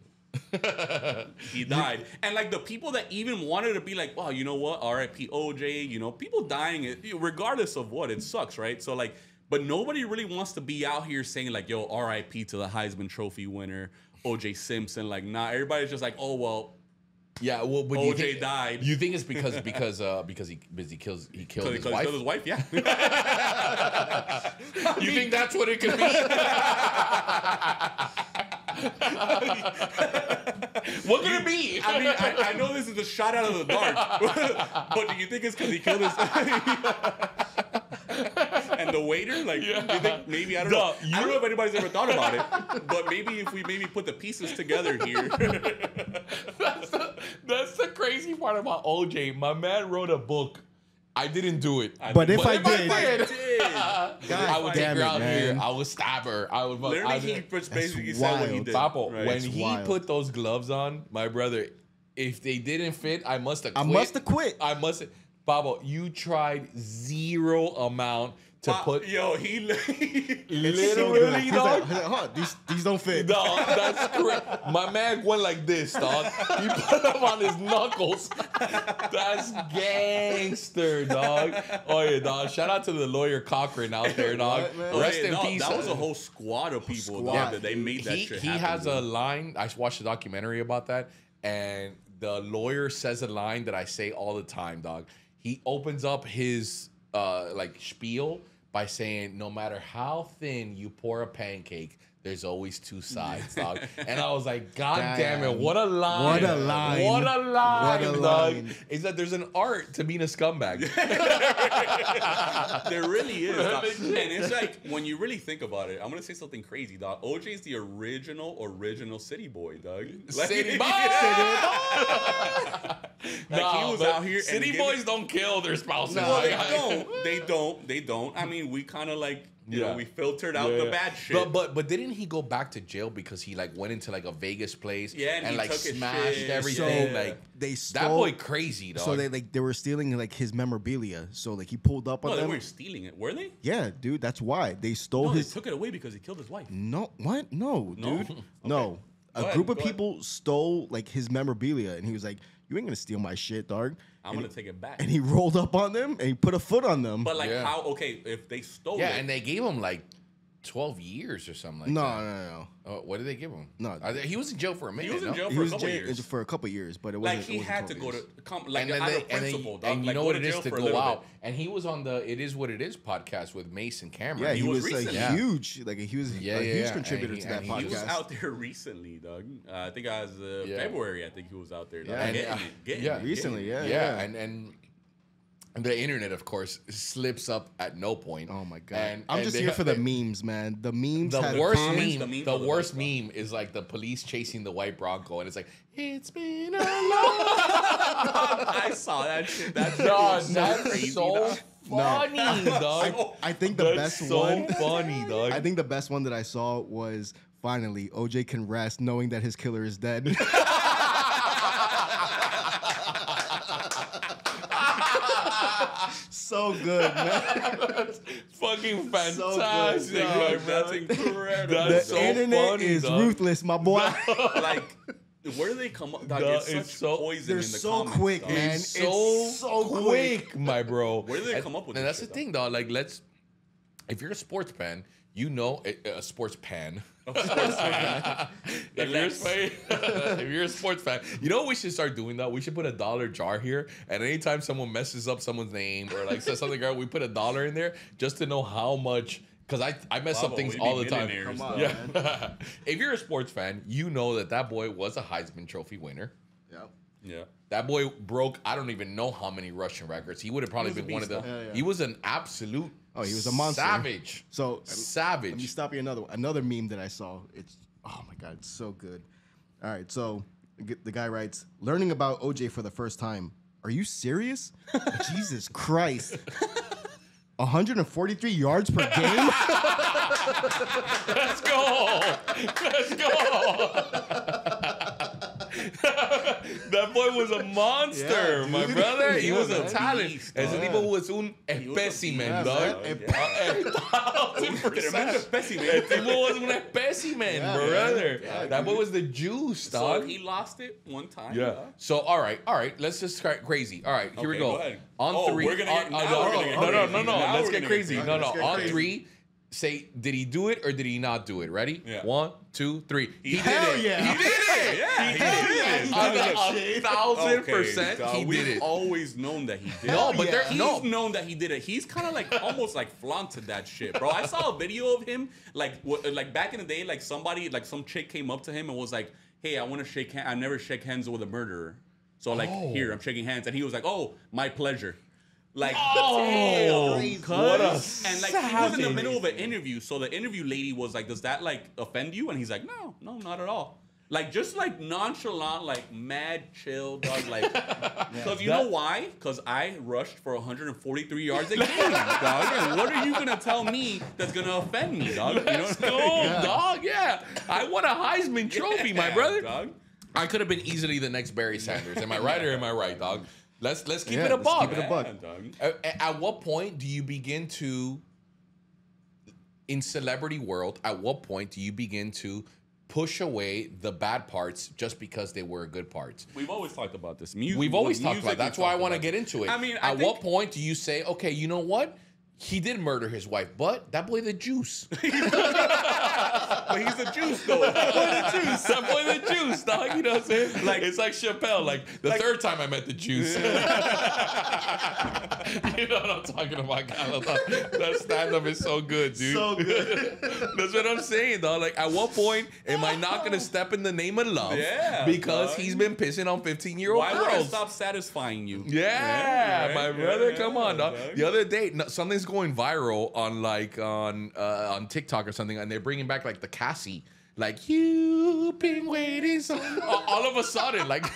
he died. And like the people that even wanted to be like, wow, you know what? R.I.P. OJ, you know, people dying, regardless of what, it sucks, right? So like, but nobody really wants to be out here saying like, yo, R.I.P. to the Heisman Trophy winner, O.J. Simpson. Like, nah, everybody's just like, oh, well, Yeah, well, but OJ died. You think it's because he killed his wife? Killed his wife, yeah. You think that's what it could be? What could it be? I mean, I know this is a shot out of the dark, but do you think it's because he killed his... And the waiter, like, you think maybe, I don't know. I don't know if anybody's ever thought about it, but maybe if we put the pieces together here. That's the crazy part about OJ. My man wrote a book. I didn't do it. But if I did, I would take her out here. I would stab her. I would. Literally, he basically said what he did. Papo, right? when he put those gloves on, my brother, if they didn't fit, I must have quit. Pablo, you tried zero amount to put. Yo, he literally, dog. He's like, huh, these don't fit. Dog, that's correct. My man went like this, dog. He put them on his knuckles. That's gangster, dog. Oh yeah, dog. Shout out to the lawyer Cochran out there, dog. Rest in peace. That was a whole squad of people that they made that shit happen. He has a line. I watched a documentary about that, and the lawyer says a line that I say all the time, dog. He opens up his like spiel by saying, no matter how thin you pour a pancake, there's always two sides, dog. And I was like, God damn it, what a line. What a line. What a line, What a dog. line. Is that there's an art to being a scumbag. There really is, dog. And it's like, when you really think about it, I'm going to say something crazy, dog. OJ's the original city boy, dog. Like, City boy! Like he was out here. City boys don't kill their spouses. No, they don't. I mean, we kind of like. You know, we filtered out the bad shit. But didn't he go back to jail because he like went into like a Vegas place and like took smashed everything? So like they stole, that boy crazy, dog. So they were stealing like his memorabilia. So like he pulled up on them. No, they weren't stealing it, were they? Yeah, dude, that's why they stole his. They took it away because he killed his wife. No, what? No, dude, Okay. no. A group of people stole like his memorabilia, and he was like, "You ain't gonna steal my shit, dog." I'm gonna take it back. And he rolled up on them and he put a foot on them. But like how? Okay, if they stole it, and they gave him like 12 years or something like that. No. What did they give him? No. He was in jail for a minute. He was in jail He for a was couple in years. jail for a couple years, but it like wasn't. he had to go to like and out then of principle, and you like, know go what to it is jail to for a go little out. bit. And he was on the It Is What It Is podcast with Mace and Cameron. Yeah, he was like recently. huge. Like he was a huge contributor to that podcast. He was out there recently, dog. I think it was February. I think he was out there. Dog. Yeah, recently. And the internet, of course, slips up at no point. Oh my god! And I'm just here for the memes, man. The memes. The worst meme is like the police chasing the white Bronco, and it's like, "It's been a long." I saw that shit. That's crazy, so funny, dog. I think the best one. Funny, dog. I think the best one that I saw was finally OJ can rest knowing that his killer is dead. So good, man. That's fucking fantastic. So good, dog. That's incredible. The so internet funny, is dog. ruthless, my boy. Like, where do they come up? Dog, it's such poison they're in the so comments, quick, dog. man. It's so quick, my bro. Where do they come up with And this that's shit, the thing, dog. Like, if you're a sports fan, you know a sports fan. If you're a sports fan, you know what we should start doing that? We should put $1 jar here, and anytime someone messes up someone's name or like says something, we put $1 in there just to know how much. Because I mess up things all the time. Come on, yeah. If you're a sports fan, you know that boy was a Heisman Trophy winner. Yeah. That boy broke, I don't even know how many Russian records. He would have probably been one of the. Yeah. He was an absolute. Oh, he was a monster. Savage. So savage. Let me stop you. Another meme that I saw. It's oh my god, it's so good. All right, so the guy writes, learning about OJ for the first time. Are you serious? Jesus Christ. 143 yards per game? Let's go. Let's go. That boy was a monster, my brother. He was a talent. Ese tipo was un espécimen, dog. 1,000%. El tipo was un espécimen, brother. That boy was the juice, dog. So he lost it one time. Yeah. So all right. Let's just start crazy. All right, here we go. Go ahead. On 3. We're gonna get, no. Let's get crazy. No. On crazy. 3. Say, did he do it or did he not do it? Ready? Yeah. 1, 2, 3. He did Hell it. yeah. He did it. Yeah, He did it. 1,000%. He did We've it. always known that he did No, it. but there, He's no. known that he did it. He's kind of like almost like flaunted that shit, bro. I saw a video of him like back in the day, like somebody, like some chick came up to him and was like, "Hey, I want to shake hands. I never shake hands with a murderer, so like here, I'm shaking hands." And he was like, "Oh, my pleasure." Like, What a and like he was in the middle of an interview, so the interview lady was like, "Does that like offend you?" And he's like, "No, not at all." Like just like nonchalant, like mad chill, dog. Like, because you know why? Because I rushed for 143 yards a game, dog. And what are you gonna tell me that's gonna offend me, dog? You know what I'm saying? Dog, yeah. I won a Heisman Trophy, my brother. Dog. I could have been easily the next Barry Sanders. Am I right or am I right, dog? Let's keep Yeah, it a let's buck. keep it a buck. Dog. At what point do you begin to, in celebrity world, at what point do you begin to push away the bad parts just because they were good parts? We've always talked about this. Music. We've always talked music about it. That's we why I talked want to about get into it. I mean, at what point do you say, okay, you know what? He did murder his wife, but that boy the juice. But he's the juice, though. That boy the juice, dog. You know what I'm saying? Like it's like Chappelle. Like the third time I met the juice. You know what I'm talking about, Carlos? That stand-up is so good, dude. So good. That's what I'm saying, dog. Like at what point am I not gonna step in the name of love? Yeah, Because dog. he's been pissing on 15-year-old Why girls. would I stop satisfying you? Yeah, right, my brother, come on, dog. dog. The other day, something's going viral on like on TikTok or something, and they're bringing back like the Cassie. Like, you've been waiting so all of a sudden, like,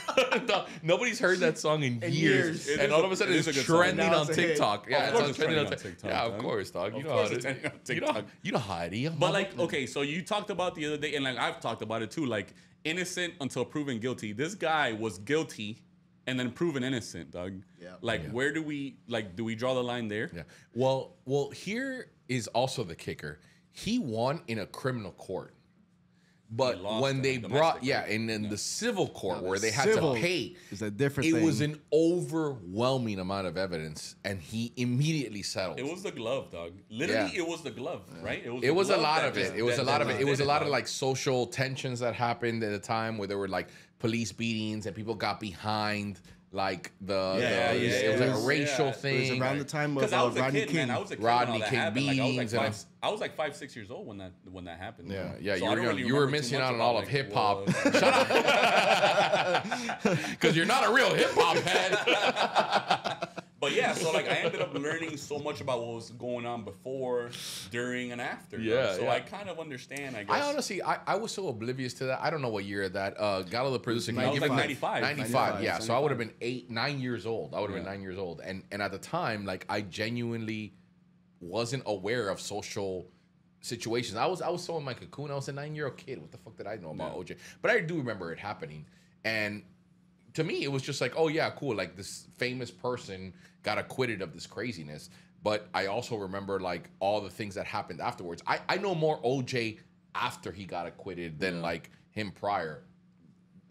nobody's heard that song in years. And all of a sudden, it's trending on TikTok. Yeah, it's trending on TikTok. Yeah, of course, dog. You know how it is. You know how it is. But, like, okay, so you talked about the other day, and, like, I've talked about it, too. Like, innocent until proven guilty. This guy was guilty and then proven innocent, dog. Yeah. Like, where do we draw the line there? Yeah. Well, here is also the kicker. He won in a criminal court. But when they brought, and in the civil court where they had to pay, is a different thing. It was an overwhelming amount of evidence, and he immediately settled. It was the glove, dog. Literally, it was the glove, right? It was a lot of it. It was a lot of it. It was a lot of like social tensions that happened at the time where there were like police beatings and people got behind. Like it was like a racial thing. It was around the time of Rodney King. Rodney King beatings. I was like 5, 6 years old when that happened. Yeah. So you were missing out on all of hip hop. Shut up, because you're not a real hip hop head. But yeah, so like I ended up learning so much about what was going on before, during, and after. So I kind of understand, I guess. I honestly, I was so oblivious to that. I don't know what year that Gallo the producer. I was like 95. 95, yeah. 75. So I would have been 9 years old. I would have been 9 years old. And at the time, like I genuinely wasn't aware of social situations. I was so in my cocoon. I was a 9-year-old kid. What the fuck did I know about OJ? But I do remember it happening. And to me, it was just like, oh yeah, cool. Like this famous person got acquitted of this craziness. But I also remember like all the things that happened afterwards. I know more OJ after he got acquitted than like him prior.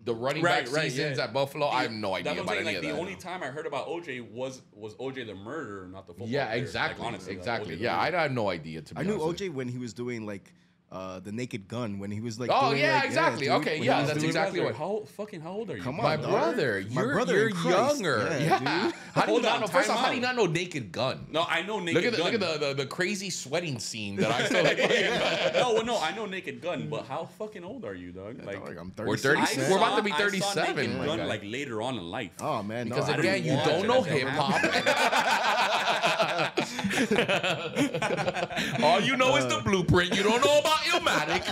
The running back seasons at Buffalo, I have no idea about any of that. The only time I heard about OJ was OJ the murderer, not the football player. Yeah, exactly. Like, honestly, exactly. Yeah, I have no idea. To be honest, I knew OJ when he was doing like the Naked Gun, when he was like. Oh doing, yeah, like, exactly. Okay, yeah, that's exactly what. How old are you? Come on, my brother. You're younger. Yeah. How do you not know? First off, how do you not know Naked Gun? No, I know Naked Gun. Look at the crazy sweating scene that I saw. No, I know Naked Gun, but how fucking old are you, dog? Like I'm 37. We're 30. We're about to be 37. I saw Naked Gun like later on in life. Oh man, because again, you don't know hip hop. All you know is the blueprint. You don't know about Illmatic.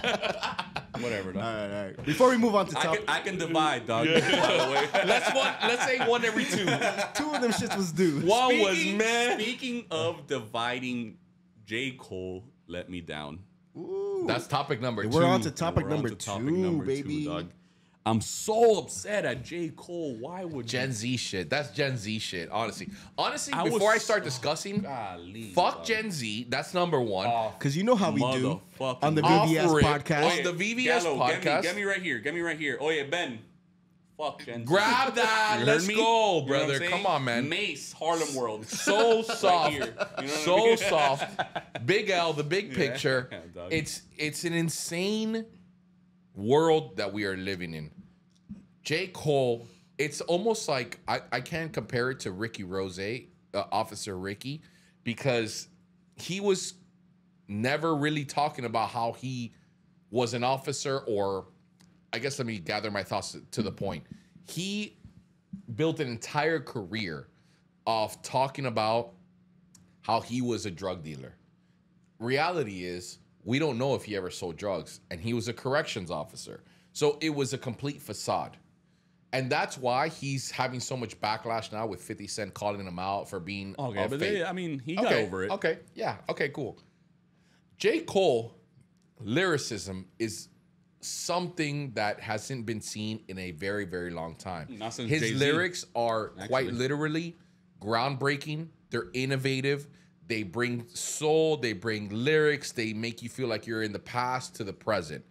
Whatever, dog. All right. Before we move on to topic, I can divide, dog. By the way. Let's say one every two. 2 of them shits was due. One was man. Speaking of dividing, J. Cole let me down. Ooh. That's topic number 2. We're on to topic number 2, baby. Dog. I'm so upset at J. Cole. Why would Gen Z shit? That's Gen Z shit, honestly. Before I start discussing, fuck Gen Z. That's number 1. Because you know how we do on the VVS podcast. On the VVS podcast. Get me right here. Oh, yeah, Ben. Fuck Gen Z. Grab that. Let's go, brother. You know come on, man. Mace, Harlem World. So soft. Right you know so I mean? Soft. Big L, the big picture. It's an insane world that we are living in. J. Cole, it's almost like I can't compare it to Ricky Rose, Officer Ricky, because he was never really talking about how he was an officer, or I guess let me gather my thoughts to the point. He built an entire career of talking about how he was a drug dealer. Reality is, we don't know if he ever sold drugs, and he was a corrections officer. So it was a complete facade. And that's why he's having so much backlash now with 50 Cent calling him out for being fake. He got over it. Okay, yeah. Okay, cool. J. Cole, lyricism is something that hasn't been seen in a very, very long time. His Jay-Z. Lyrics are quite literally groundbreaking. They're innovative. They bring soul. They bring lyrics. They make you feel like you're in the past to the present.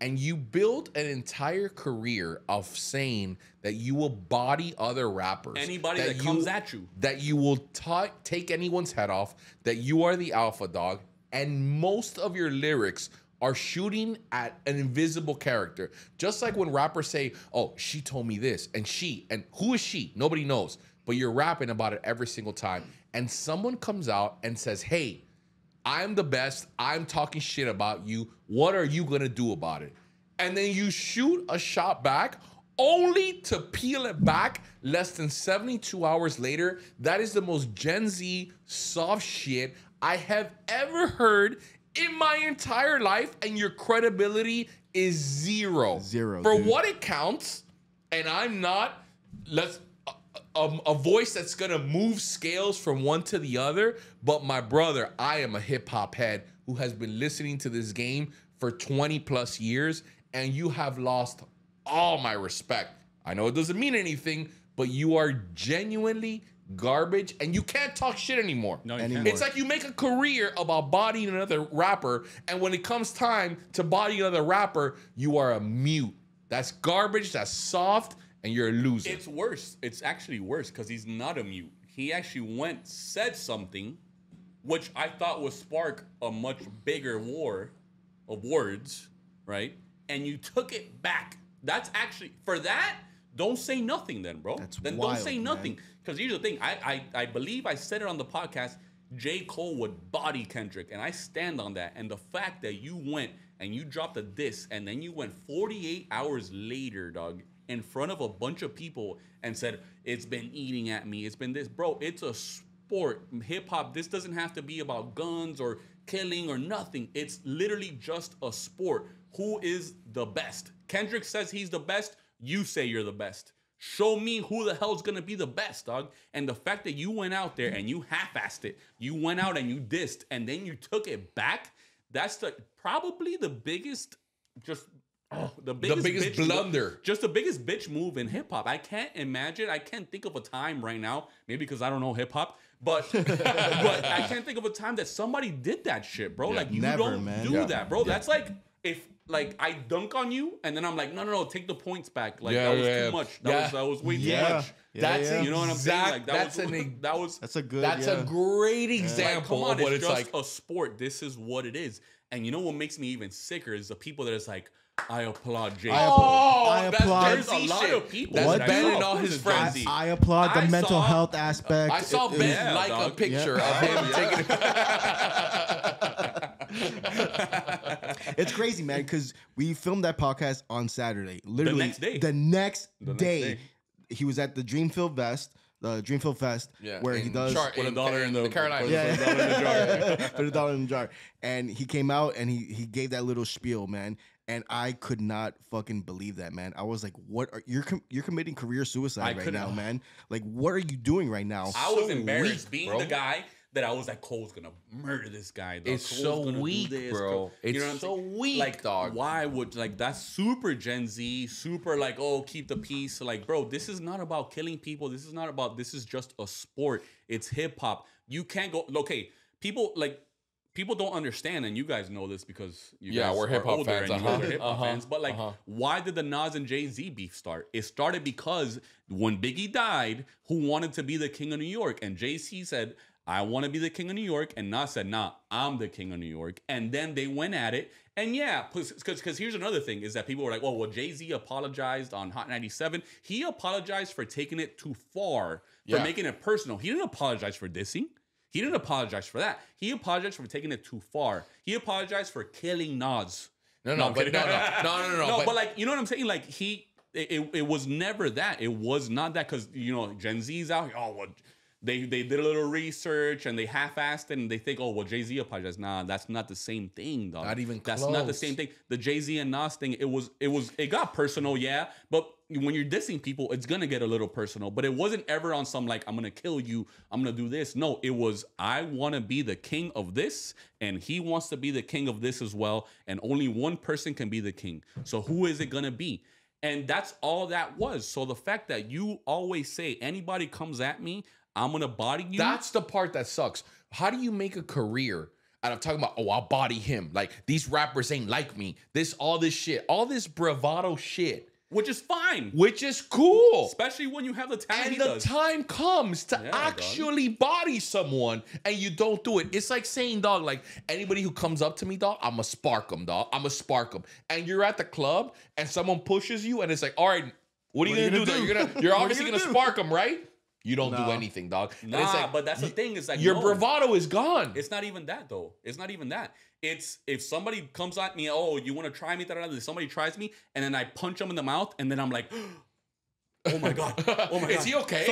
And you build an entire career of saying that you will body other rappers. Anybody that comes at you. That you will take anyone's head off, that you are the alpha dog, and most of your lyrics are shooting at an invisible character. Just like when rappers say, oh, she told me this, and who is she? Nobody knows. But you're rapping about it every single time. And someone comes out and says, hey, I'm the best. I'm talking shit about you. What are you going to do about it? And then you shoot a shot back only to peel it back less than 72 hours later. That is the most Gen Z soft shit I have ever heard in my entire life. And your credibility is zero. For dude. What it counts, and I'm not a voice that's gonna move scales from one to the other. But my brother, I am a hip hop head who has been listening to this game for 20 plus years, and you have lost all my respect. I know it doesn't mean anything, but you are genuinely garbage, and you can't talk shit anymore. No, it's like you make a career about bodying another rapper, and when it comes time to body another rapper, you are a mute. That's garbage, that's soft, and you're a loser. It's worse. It's actually worse because he's not a mute. He actually said something, which I thought would spark a much bigger war of words, right? And you took it back. That's actually, for that, don't say nothing then, bro. Then wild, don't say nothing. Because here's the thing. I believe I said it on the podcast, J. Cole would body Kendrick, and I stand on that. And the fact that you went and you dropped a diss, and then you went 48 hours later, dog, in front of a bunch of people and said, it's been eating at me, it's been this. Bro, it's a sport. Hip-hop, this doesn't have to be about guns or killing or nothing. It's literally just a sport. Who is the best? Kendrick says he's the best. You say you're the best. Show me who the hell's gonna be the best, dog. And the fact that you went out there and you half-assed it, you went out and you dissed, and then you took it back, that's probably the biggest, the biggest blunder. Just the biggest bitch move in hip-hop. I can't think of a time right now, maybe because I don't know hip-hop, but but I can't think of a time that somebody did that shit, bro. Yeah, like, you don't do that, bro. Yeah. That's like, if like I dunk on you and then I'm like, no, take the points back. Like, that was too much. That was way too much. That's you know what I'm saying? Like, that's a great example like, of what it's just like. A sport. This is what it is. And you know what makes me even sicker is the people that is like, I applaud Jay. I applaud. There's a lot of people. That's Ben and all his friends. I applaud the mental health aspect. I saw Ben like a picture of him taking. It's crazy, man, because we filmed that podcast on Saturday. Literally, the next day, he was at the Dreamville Fest, where he does put $1 in the Carolina. Put $1 in the jar. And he came out and he gave that little spiel, man. And I could not fucking believe that, man. I was like, "What? You're committing career suicide right now, man? Like, what are you doing right now?" I was embarrassed being the guy that I was like, Cole's gonna murder this guy. Though. It's so weak, bro. It's so weak, like, dog. Why would, like, that's super Gen Z, super like, oh, keep the peace. Like, bro, this is not about killing people. This is just a sport. It's hip hop. You can't go. Okay, people don't understand, and you guys know this because you guys we're hip hop fans. And you guys are hip hop fans. But like, why did the Nas and Jay-Z beef start? It started because when Biggie died, who wanted to be the king of New York? And Jay-Z said, I want to be the king of New York. And Nas said, nah, I'm the king of New York. And then they went at it. And yeah, because here's another thing is that people were like, well, Jay-Z apologized on Hot 97. He apologized for taking it too far, for making it personal. He didn't apologize for dissing. He didn't apologize for that. He apologized for taking it too far. He apologized for killing Nas. No. But like, you know what I'm saying? Like, it was never that. It was not that, because, you know, Gen Z's out here. Oh, well, they did a little research and they half-assed it and they think, oh, well, Jay-Z apologized. Nah, that's not the same thing, dog. Not even close. That's not the same thing. The Jay-Z and Nas thing, it got personal, yeah, but when you're dissing people, it's gonna get a little personal. But it wasn't ever on some like, I'm gonna kill you, I'm gonna do this. No, it was, I wanna be the king of this, and he wants to be the king of this as well, and only one person can be the king. So who is it gonna be? And that's all that was. So the fact that you always say, anybody comes at me, I'm gonna body you. That's the part that sucks. How do you make a career? And I'm talking about, oh, I'll body him. Like, these rappers ain't like me. All this shit, all this bravado shit. Which is fine. Which is cool. Especially when you have the talent. And the time comes to actually body someone and you don't do it. It's like saying, dog, like, anybody who comes up to me, dog, I'm gonna spark them, dog. I'm gonna spark them. And you're at the club and someone pushes you and it's like, all right, what are you gonna do? You're obviously gonna spark them, right? You don't do anything, dog. Nah, like, but that's the thing. Is like, your bravado is gone. It's not even that, though. It's not even that. It's if somebody comes at me, oh, you want to try me? Somebody tries me, and then I punch them in the mouth, and then I'm like, oh my god, is he okay?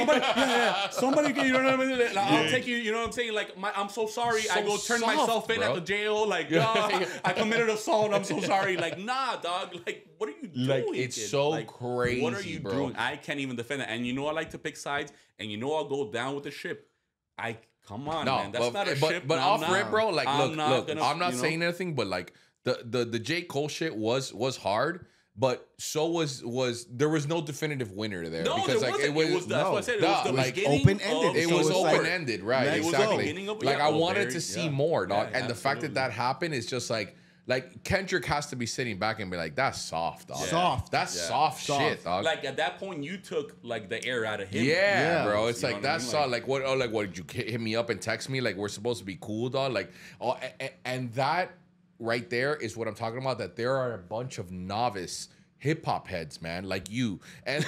Somebody, you know what I mean? Like, I'll take you. You know what I'm saying? Like, I'm so sorry. So I go turn soft, myself in bro. at the jail. Like, I committed assault. I'm so sorry. Like, nah, dog. Like, what are you doing? Like, it's kid? so like, crazy, what are you bro. doing? I can't even defend it. And you know I like to pick sides. And you know I'll go down with the ship. Come on, man. That's not a ship. But off rip, bro. Like, look, I'm not you know? saying anything, but like the J. Cole shit was hard. But so was there was no definitive winner there. No, because there like wasn't. It was that's what I said. It was the like beginning open-ended. It was open-ended, right? It was the Exactly. beginning of- Like yeah, I oh, wanted very- to see yeah. more, dog. Yeah, And the fact that absolutely. happened is just like Kendrick has to be sitting back and be like, that's soft, dog. Soft. That's Yeah. soft Soft. shit, dog. Like at that point, you took like the air out of him. Yeah, bro. It's You like know what I that's mean? soft. Like what? Oh, like what? Did you hit me up and text me? Like we're supposed to be cool, dog. Like oh, and that right there is what I'm talking about. That there are a bunch of novice hip hop heads, man, like you, and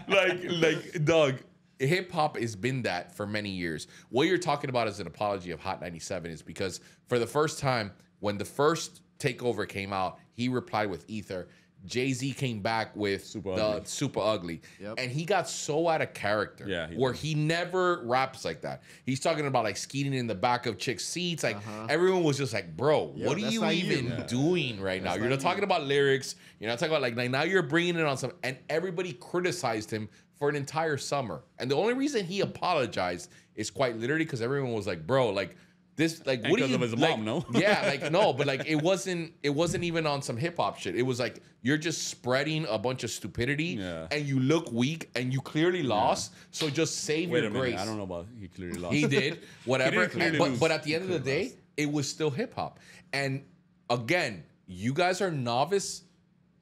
like dog. Hip hop has been that for many years. What you're talking about as an apology of Hot 97 is because for the first time, when the first takeover came out, he replied with Ether. Jay-Z came back with Super Ugly. Yep. And he got so out of character where he never raps like that. He's talking about like skeeting in the back of chicks' seats. Like everyone was just like, bro, what are you even doing right now? You're not talking about lyrics. You're not talking about like now you're bringing it on some, and everybody criticized him for an entire summer. And the only reason he apologized is quite literally because everyone was like, bro, like this, like, what do you, of his like, mom, no? yeah, like, no, but like, it wasn't even on some hip hop shit. It was like, you're just spreading a bunch of stupidity and you look weak and you clearly lost. So just save Wait your a minute. grace. I don't know about he clearly lost. He did, whatever. clearly lose. But at the end of the day, it was still hip hop. And again, you guys are novice,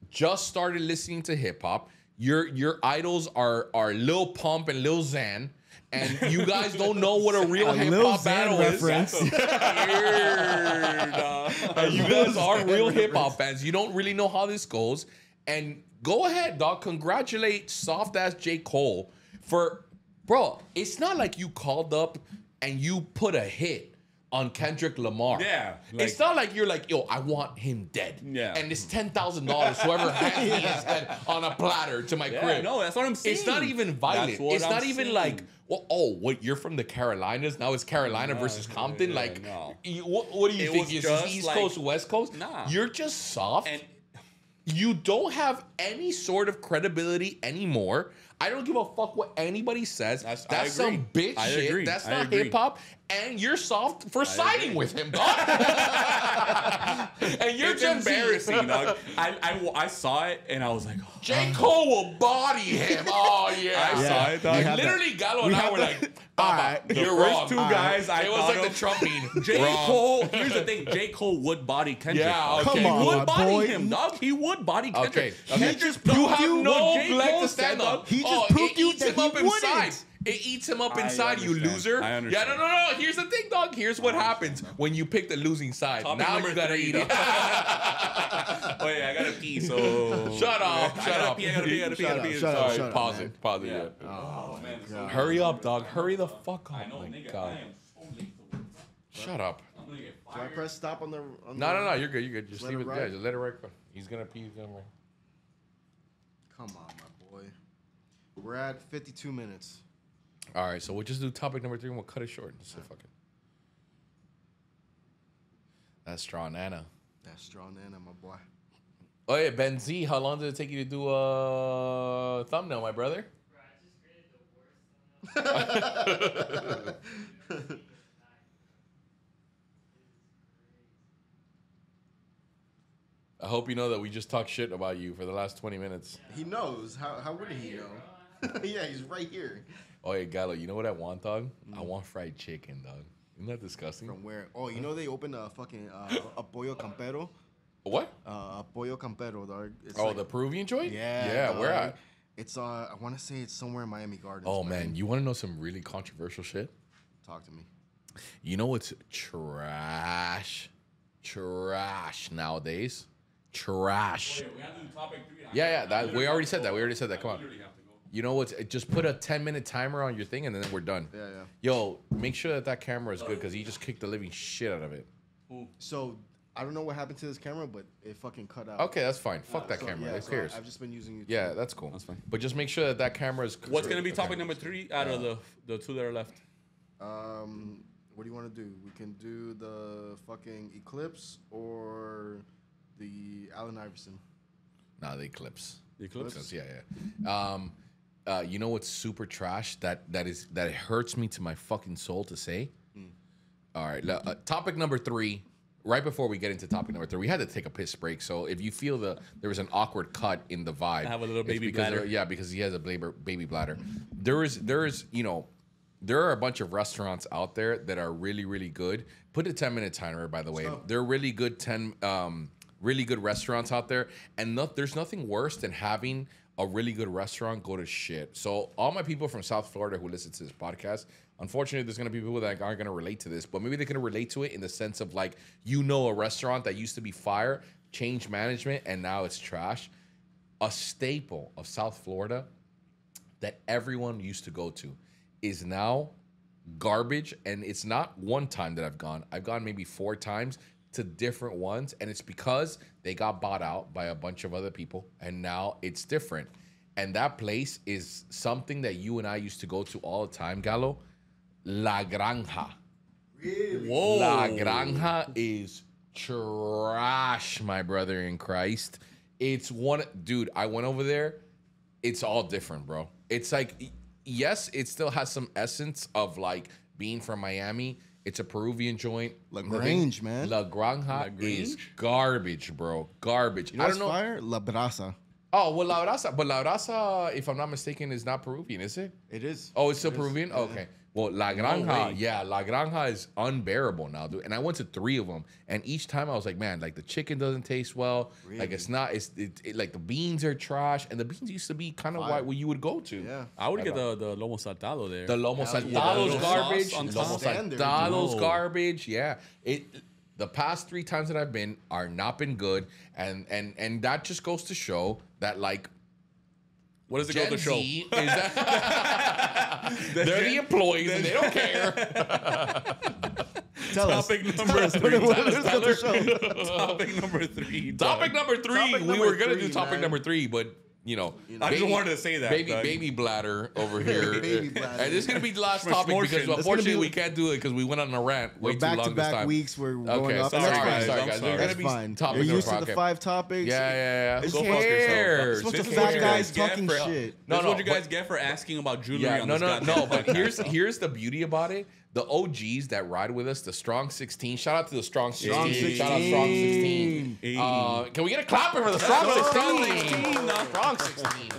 just started listening to hip hop. Your idols are Lil Pump and Lil Xan, and you guys don't know what a real hip hop battle reference. is. You guys are real hip hop fans. You don't really know how this goes, and go ahead, dog. Congratulate soft ass J. Cole for, bro. It's not like you called up and you put a hit on Kendrick Lamar. Yeah, it's not like you're like, yo, I want him dead. Yeah. And it's $10,000, whoever hands me his head on a platter to my crib. No, that's what I'm saying. It's not even violent. It's not even like, well, oh, what, you're from the Carolinas? Now it's Carolina versus Compton? Like, what do you think? Is this East Coast, West Coast? Nah. You're just soft. And you don't have any sort of credibility anymore. I don't give a fuck what anybody says. That's some bitch shit. That's not hip hop. And you're soft for siding with him, dog. And you're it's just embarrassing, dog. I saw it and I was like, oh. J. Cole will body him. Oh yeah, I saw it, dog. Literally, Gallo and I were like, Baba, you're first wrong. two guys I it was thought like of, the Trump meme. J. Cole. Here's the thing: J. Cole would body Kendrick. Yeah, dog. okay. He Come on, would my body boy. him, dog. He would body Kendrick. Okay. just You proved have you no what J. leg Cole to stand said, on. dog. He just proved you that he wouldn't. It eats him up I inside, you understand. loser. I understand. Yeah, no. Here's the thing, dog. Here's what happens when you pick the losing side. Topic now number you gotta 3, eat it. dog. Oh yeah, I gotta pee. So Shut up. I gotta pee. Shut up, Sorry, pause man. it. Pause it. Yeah. Yeah. Oh man. Hurry up, dog. Hurry the fuck up. I know, my nigga. God. I am so late to work. Shut up. I'm gonna get Do I fired. press stop on the? No. You're good. You're good. Just Let leave it it. ride? Yeah, just let it ride. He's gonna pee. He's gonna ride. Come on, my boy. We're at 52 minutes. All right, so we'll just do topic number 3 and we'll cut it short. So fuck it. That's Straw Nana. That's strong, Nana, my boy. Oh yeah, Ben Z, how long did it take you to do a thumbnail, my brother? Bro, I just created the worst thumbnail. I hope you know that we just talked shit about you for the last 20 minutes. He knows. How would he know? Yeah, he's right here. Oh yeah, Gallo, you know what I want, dog? I want fried chicken, dog. Isn't that disgusting? From where? Oh, you know they opened a fucking a pollo campero. What? A pollo campero, dog. It's Oh, like- the Peruvian joint? Yeah. Yeah, where dog. at? It's I want to say it's somewhere in Miami Gardens. Oh man, you want to know some really controversial shit? Talk to me. You know what's trash nowadays? Trash. We have to do topic 3. Yeah. That we already said that. Come on. You know what's? Just put a 10-minute timer on your thing, and then we're done. Yeah. Yo, make sure that camera is good because he just kicked the living shit out of it. So I don't know what happened to this camera, but it fucking cut out. Okay, that's fine. Fuck that camera. Who cares? I've just been using YouTube. Yeah, that's cool. That's fine. But just make sure that camera is. What's gonna be topic number 3 out of the 2 that are left? What do you want to do? We can do the fucking Eclipse or the Allen Iverson. Nah, the Eclipse. The Eclipse? Yeah. You know what's super trash? That it hurts me to my fucking soul to say. All right, topic number 3. Right before we get into topic number 3, we had to take a piss break. So if you feel there was an awkward cut in the vibe, I have a little baby bladder. Yeah, because he has a baby bladder. There is there are a bunch of restaurants out there that are really, really good. Put a 10-minute timer, by the way. They're really good really good restaurants out there, and there's nothing worse than having a really good restaurant go to shit. So all my people from South Florida who listen to this podcast, unfortunately, there's gonna be people that aren't gonna relate to this, but maybe they can relate to it in the sense of like, a restaurant that used to be fire, changed management, and now it's trash. A staple of South Florida that everyone used to go to is now garbage, and it's not one time that I've gone. I've gone maybe 4 times to different ones, and it's because they got bought out by a bunch of other people, and now it's different. And that place is something that you and I used to go to all the time, Gallo. La Granja. Really? Whoa. La Granja is trash, my brother in Christ. It's dude, I went over there. It's all different, bro. It's like, yes, it still has some essence of like being from Miami. It's a Peruvian joint. La Grange, man. La Granja is garbage, bro. Garbage. You know what's fire? La Brasa. Oh, well, La Brasa. But La Brasa, if I'm not mistaken, is not Peruvian, is it? It is. Oh, it's still Peruvian? Yeah. Okay. Well, La Granja, La Granja is unbearable now, dude. And I went to 3 of them, and each time I was like, man, like the chicken doesn't taste well. Really? Like it's not. Like the beans are trash, and the beans used to be kind of what you would go to. Yeah. I would get the lomo saltado there. The lomo Yeah, saltado's the garbage. sauce on Lomo top. saltado's garbage. Yeah. The past 3 times that I've been are not been good, and that just goes to show that like. What does it Gen go to show? Z is that they're the employees and they don't care. Tell us. Topic number 3. Topic number 3. Topic number 3. We were gonna do topic number 3, but I just wanted to say that. Baby bladder over here. Baby bladder. And this is gonna be the last topic because unfortunately we can't do it because we went on a rant way too long this time. Back-to-back weeks. We're going up. Sorry, guys. That's fine. You're used to the 5 topics. Yeah. Who Go fuck cares? yourself. It's just fat guys talking shit. That's what you guys get for asking about jewelry on this goddamn But podcast. here's the beauty about it. The OGs that ride with us, the Strong 16. Shout out to the Strong 16. Shout out Strong 16. Can we get a clapping for the Strong 16? Strong 16.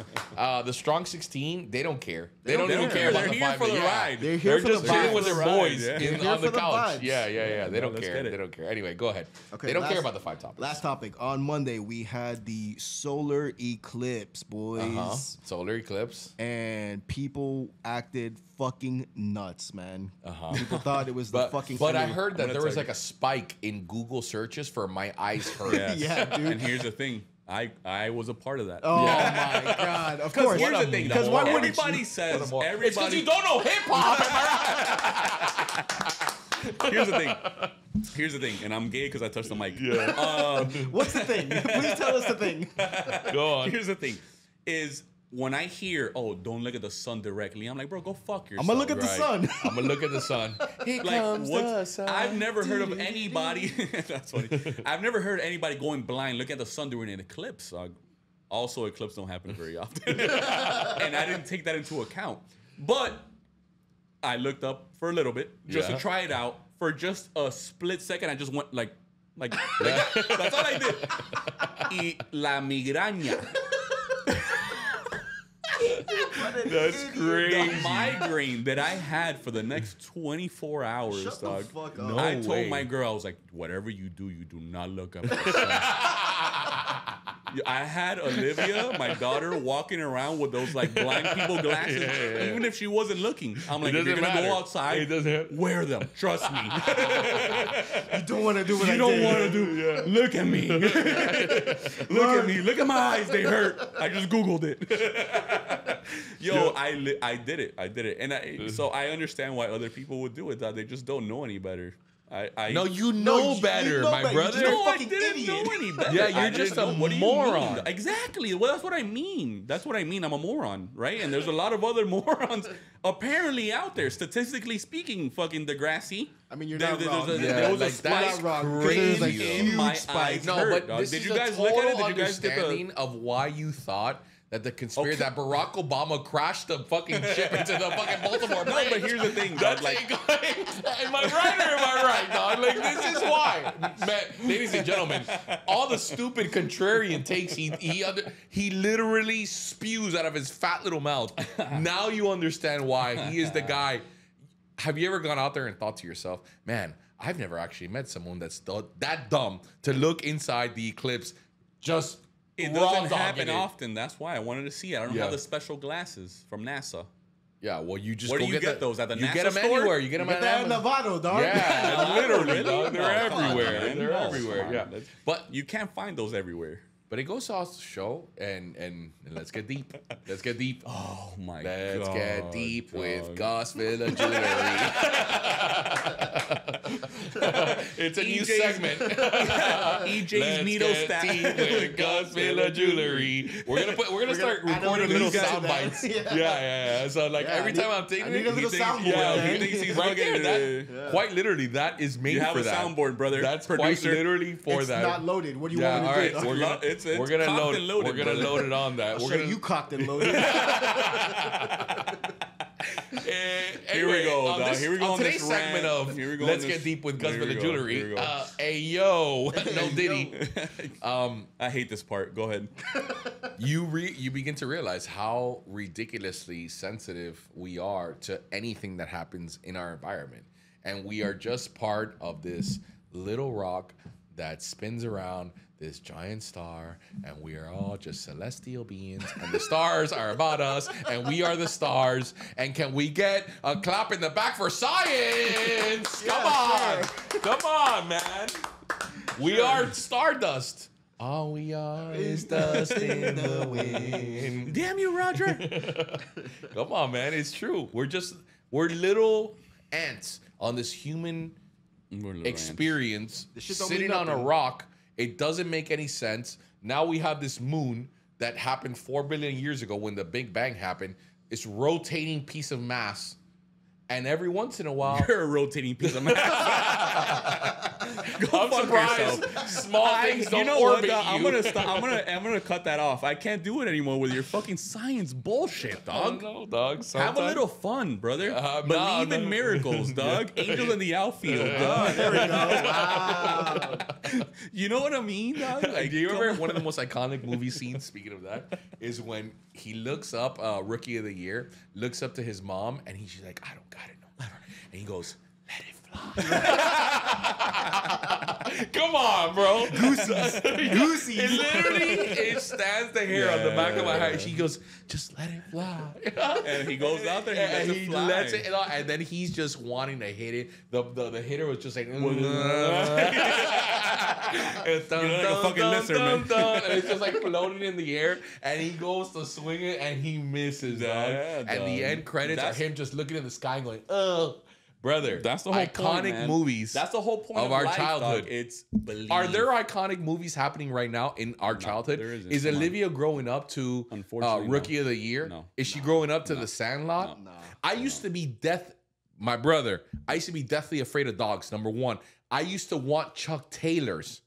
The Strong 16, they don't care. They don't even care about the 5. They're here for the ride. They're here for just the chilling vibes. with their boys on the couch. vibes. Yeah. They don't let's care. get it. They don't care. Anyway, go ahead. Okay, They don't care about the 5 topics. Last topic. On Monday, we had the solar eclipse, boys. Solar eclipse. And people acted fucking nuts, man. People thought it was the fucking. But I end. heard that there was like a spike in Google searches for my eyes hurt. Yes. Yeah, dude. And here's the thing. I was a part of that. Oh my god! Of course. Here's the thing. Because why wouldn't everybody says It's because everybody. you don't know hip hop. Here's the thing, and I'm gay because I touched the mic. What's the thing? Please tell us the thing. Go on. Here's the thing, is when I hear, oh, don't look at the sun directly, I'm like, bro, go fuck yourself. I'm gonna look at the sun. I'm gonna look at the sun. Here Like, comes the sun. I've never heard of anybody. That's funny. I've never heard anybody going blind, looking at the sun during an eclipse. Also, eclipses don't happen very often, and I didn't take that into account. But I looked up for a little bit just to try it out. For just a split second, I just went like that's all I did. Y la migraña. That's crazy. The migraine that I had for the next 24 hours, Shut the dog. fuck up. I told my girl, I was like, whatever you do not look up at the sun. I had Olivia, my daughter, walking around with those like blind people glasses, even if she wasn't looking. I'm like, if you're gonna go outside, wear them. Trust me. You don't want to do what You I don't did. want to do. Yeah. Look at me. Look at me. Look at my eyes. They hurt. I just Googled it. Yo, I did it. And so I understand why other people would do it. That they just don't know any better. No, you know better, my brother. No, I didn't know any better. Yeah, you're just a moron. Exactly. Well, that's what I mean. That's what I mean. I'm a moron, right? And there's a lot of other morons apparently out there. Statistically speaking, fucking Degrassi. I mean, you're not wrong. There was a spike crazy in my eyes. No, but this is a total understanding of why you thought that the conspiracy that Barack Obama crashed the fucking ship into the fucking Baltimore plane. No, but here's the thing. That's like, am I right or am I right, dog? Like, this is why, man, ladies and gentlemen, all the stupid contrarian takes he literally spews out of his fat little mouth. Now you understand why he is the guy. Have you ever gone out there and thought to yourself, man, I've never actually met someone that's that dumb to look inside the eclipse just. It doesn't happen often. That's why I wanted to see it. I don't have the special glasses from NASA. Yeah, well, you just where do you get those at the NASA store? You get them anywhere. You get them at Nevada, dog. Yeah, literally, dog. They're everywhere. They're everywhere. Yeah, but you can't find those everywhere. But it goes off the show, and let's get deep. Let's get deep. Oh my God. Let's get deep with Gus Villa Jewelry. It's a new segment. EJ's Needle Stack with Gus Villa Jewelry. We're gonna start recording little sound bites. Yeah. So like every time I'm taking I need a little soundboard. He thinks he's right there. Quite literally, that is made for that. You have a soundboard, brother. That's quite literally for that. It's not loaded. What do you want me to do? We're gonna load it on that. We're gonna you cocked and loaded. Here we go, dog. Here we go on today's segment of Let's Get Deep with Gus Villa Jewelry. Hey yo, no Diddy. I hate this part. Go ahead. You begin to realize how ridiculously sensitive we are to anything that happens in our environment, and we are just part of this little rock that spins around this giant star, and we are all just celestial beings, and the stars are about us, and we are the stars. And can we get a clap in the back for science? Come on, man. We are stardust. All we are is dust in the wind. Damn you, Roger. Come on, man. It's true. We're little ants on this human experience, sitting on a rock. It doesn't make any sense. Now we have this moon that happened 4 billion years ago when the Big Bang happened. It's rotating piece of mass. And every once in a while... You're a rotating piece of mass. I'm surprised small things don't orbit you. I'm gonna cut that off. I can't do it anymore with your fucking science bullshit, dog. Oh, no, dog. Have a little fun, brother. Believe in miracles, dog. Angels in the outfield, dog. There we go. Wow. You know what I mean, dog? Like, do you remember one of the most iconic movie scenes, speaking of that, is when he looks up, Rookie of the Year, looks up to his mom, and she's like, I don't got it, no. And he goes, let it fly. Come on, bro. Goosies. It stands the hair on the back of my head. She goes, just let it fly. And he goes out there and he lets it fly. And then he's just wanting to hit it. The hitter was just like, like a fucking lizard, man. And it's just like floating in the air. And he goes to swing it and he misses, dog. And the end credits are him just looking at the sky and going, oh. Brother, that's the whole iconic point, movies. That's the whole point of our life, childhood. Dog. It's believe. Are there iconic movies happening right now in our childhood? There isn't. Is Olivia growing up to Rookie of the Year? No. Is she growing up to The Sandlot? No. I used to be my brother. I used to be deathly afraid of dogs. Number one, I used to want Chuck Taylors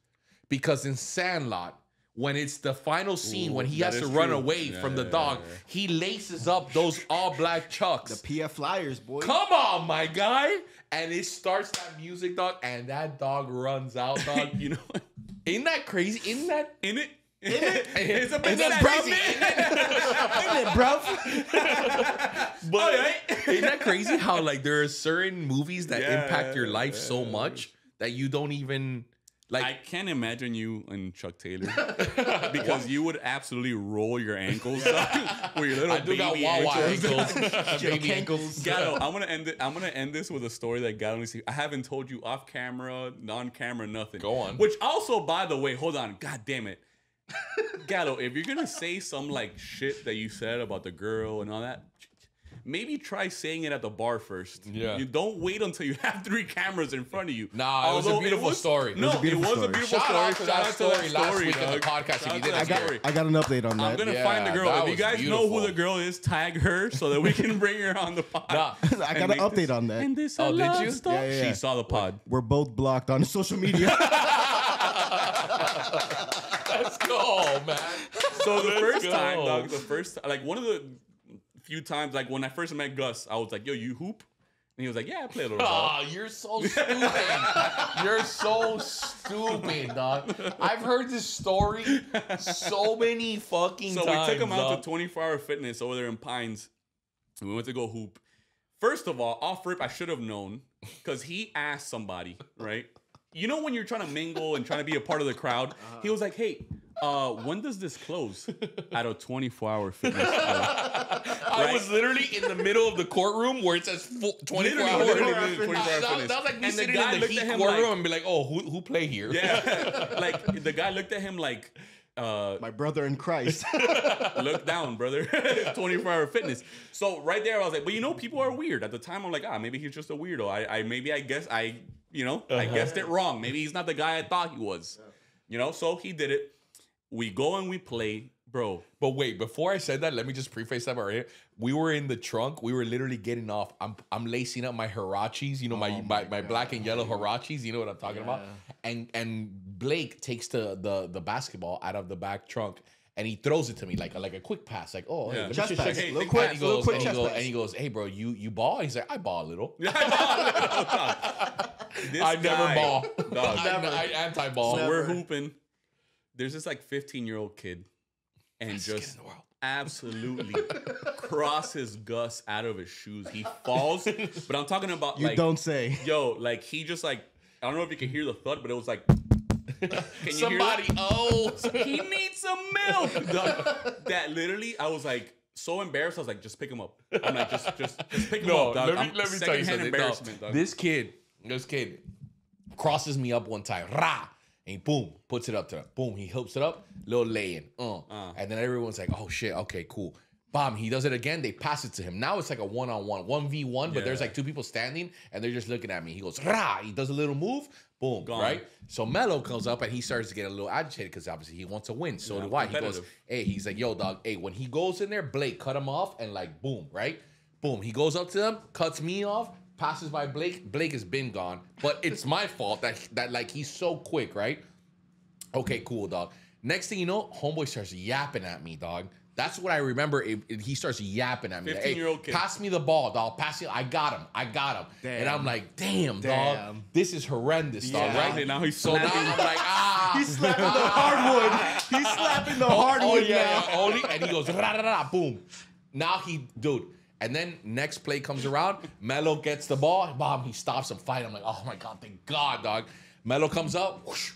because in Sandlot, when it's the final scene, when he has to run away from the dog, he laces up those all-black Chucks. The PF Flyers, boy. Come on, my guy. And it starts that music, dog, and that dog runs out, dog. You know what? Isn't that crazy? Isn't that... In it? It's a bit crazy. Isn't it, bro? But isn't that crazy how, like, there are certain movies that impact your life so much that you don't even... Like, I can't imagine you and Chuck Taylor because you would absolutely roll your ankles with your little baby ankles. Baby ankles. Gatto, I'm gonna end this with a story that Gatto needs to. I haven't told you off camera, non camera, nothing. Go on. Which also, by the way, hold on. God damn it, Gatto, if you're gonna say some like shit that you said about the girl and all that, maybe try saying it at the bar first. Yeah. You don't wait until you have 3 cameras in front of you. Nah, it was a beautiful story. No, it was a beautiful Shout story. out to that story last week in the dog. podcast. If you did, I got an update on that. I'm gonna find the girl. that If you was guys know who beautiful. the girl is, tag her so that we can bring her on the pod. Nah. I got an update on that. And this Oh, did love you? stuff. Yeah. She saw the pod. We're both blocked on social media. Let's go, man. So the first go. time, dog, like one of the few times, like when I first met Gus, I was like, yo, you hoop? And he was like, yeah, I play a little ball. Oh, you're so stupid. You're so stupid, dog. I've heard this story so many fucking So times. we took him out dog. to 24-hour fitness over there in Pines. And we went to go hoop. First of all, off rip, I should have known because he asked somebody, right? You know when you're trying to mingle and trying to be a part of the crowd? He was like, hey, when does this close? At a 24-hour fitness store. I was literally in the middle of the courtroom where it says 24 hours. Literally 24-hour That fitness. was like me And the sitting guy in the looked Heat at him courtroom like- and be like, oh, who play here? Yeah. Like, the guy looked at him like, My brother in Christ. look down, brother. 24-hour fitness. So right there, I was like, but you know, people are weird. At the time, I'm like, maybe he's just a weirdo. I guessed it wrong. Maybe he's not the guy I thought he was. You know, so he did it. We go and we play, bro. But wait, before I said that, let me just preface that right here. We were in the trunk. We were literally getting off. I'm lacing up my Hirachis, you know, my black and yellow Hirachis. You know what I'm talking about? And Blake takes the basketball out of the back trunk and he throws it to me like a quick pass, like, oh, hey, let me Chest just pass. check it. Little And quick, he little goes, quick and, chest pass. he goes, hey, bro, you ball? He's like, I ball a little. This I never guy, ball. dog. I anti-ball. So we're hooping. There's this like 15-year-old kid and Best kid just in the world. absolutely crosses Gus out of his shoes. He falls, but I'm talking about You like, don't say. yo, like he just like, I don't know if you can hear the thud, but it was like, can you Somebody, hear oh. he needs some milk. Dog. That literally, I was like so embarrassed. I was like, just pick him up. I'm like, just pick him No, up, dog. let me tell you Secondhand something. embarrassment, No, dog. this kid crosses me up one time. Rah! And boom, puts it up to him. Boom, he hoops it up. Little lay-in. And then everyone's like, oh shit, okay, cool. Bam, he does it again. They pass it to him. Now it's like a one-on-one, 1v1, but there's like 2 people standing and they're just looking at me. He goes, rah! He does a little move. Boom, Gone. right? So Melo comes up and he starts to get a little agitated because obviously he wants to win. So do I. He goes, competitive. hey, he's like, yo, dog, hey, when he goes in there, Blake, cut him off and like, boom, right? Boom, he goes up to him, cuts me off, passes by Blake. Blake has been gone, but it's my fault that like he's so quick, right? Okay, cool, dog. Next thing you know, homeboy starts yapping at me, dog. That's what I remember. He starts yapping at me. 15-year-old kid. Pass me the ball, dog. Pass it. I got him. Damn. And I'm like, damn, dog. This is horrendous, dog. Yeah. Right? And now he's So now slapping. I'm like, He's slapping the hardwood. He's slapping the hardwood now. only, and he goes, rah, rah, rah, boom. Now dude. And then next play comes around. Melo gets the ball. Bomb. He stops him fight. I'm like, oh my god, thank God, dog. Melo comes up, whoosh,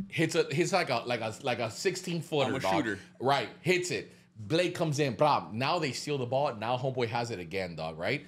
hits like a 16-footer. I'm a dog. shooter. Right, hits it. Blake comes in. Blah. Now they steal the ball. Now homeboy has it again, dog. Right.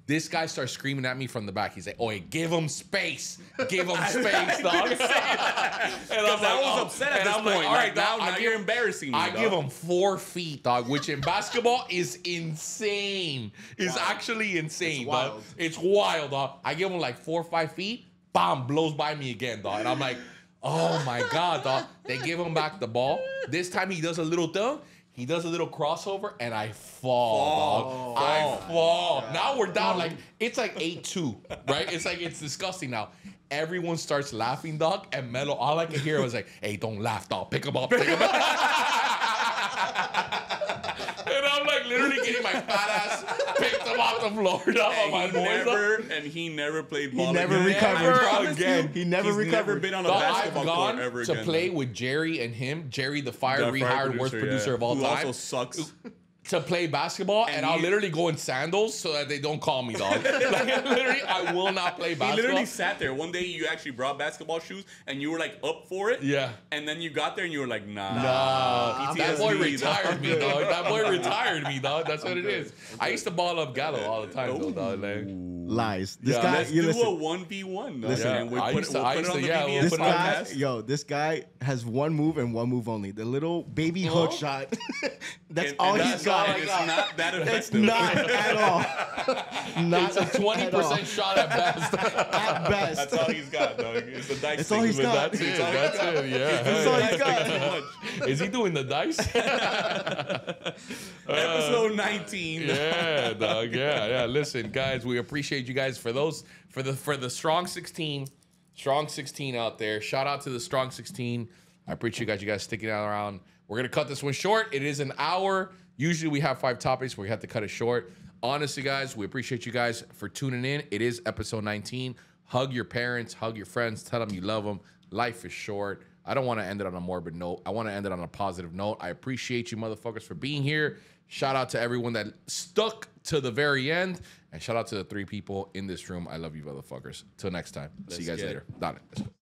This guy starts screaming at me from the back. He's like, "Oh, give him space, give him space, dog." And I was upset at this point. all right, now dog, you're embarrassing me. I dog. give him 4 feet, dog, which in basketball is insane. It's actually insane, It's dog. wild. It's wild, dog. I give him like 4 or 5 feet. Bam, blows by me again, dog. And I'm like, oh my God, dog. They give him back the ball. This time he does a little thing. He does a little crossover, and I fall, dog. I fall. Now we're down like, it's like 8-2, right? It's disgusting now. Everyone starts laughing, dog. And Melo, all I could hear was like, hey, don't laugh, dog. Pick him up, pick him up. And I'm like literally getting my fat ass picked up off the floor, dog. And My boys up. he never played ball. He never again. recovered. I promise Again. you, He never he's recovered. Never been on a Dog, basketball I've court gone ever to again. play dog. with Jerry and him. Jerry, the fire The fire rehired worst producer yeah. of all Who time. also sucks. To play basketball, and I'll he- literally go in sandals so that they don't call me, dog. Like, literally, I will not play He basketball. literally sat there. One day you actually brought basketball shoes and you were like up for it. Yeah. And then you got there and you were like, nah. That boy PTSD, retired dog. me, dog. That boy retired me, dog. That's what it is. I used to ball up Gallo all the time, though, dog. Like, lies. This Yeah, guy, let's do a 1v1. Listen, we'll put it on the VVS this guy, podcast. this guy has one move and one move only. The little baby hook shot. That's all he's got. It's not that effective. It's not at all. Not it's a 20% shot at best. At best. That's all he's got, dog. It's the dice. That's all he's got. That's it. Yeah. That's all he's got. Is he doing the dice? Episode 19. Yeah, dog. Yeah. Listen, guys, we appreciate you guys for the strong 16 out there. Shout out to the strong 16. I appreciate you guys sticking around. We're gonna cut this one short. It is an hour. Usually we have 5 topics. We have to cut it short. Honestly, guys, we appreciate you guys for tuning in. It is episode 19. Hug your parents, hug your friends, tell them you love them. Life is short. I don't want to end it on a morbid note. I want to end it on a positive note. I appreciate you motherfuckers for being here. Shout out to everyone that stuck to the very end. And shout out to the 3 people in this room. I love you motherfuckers. Till next time. See you guys later. Dale, let's go.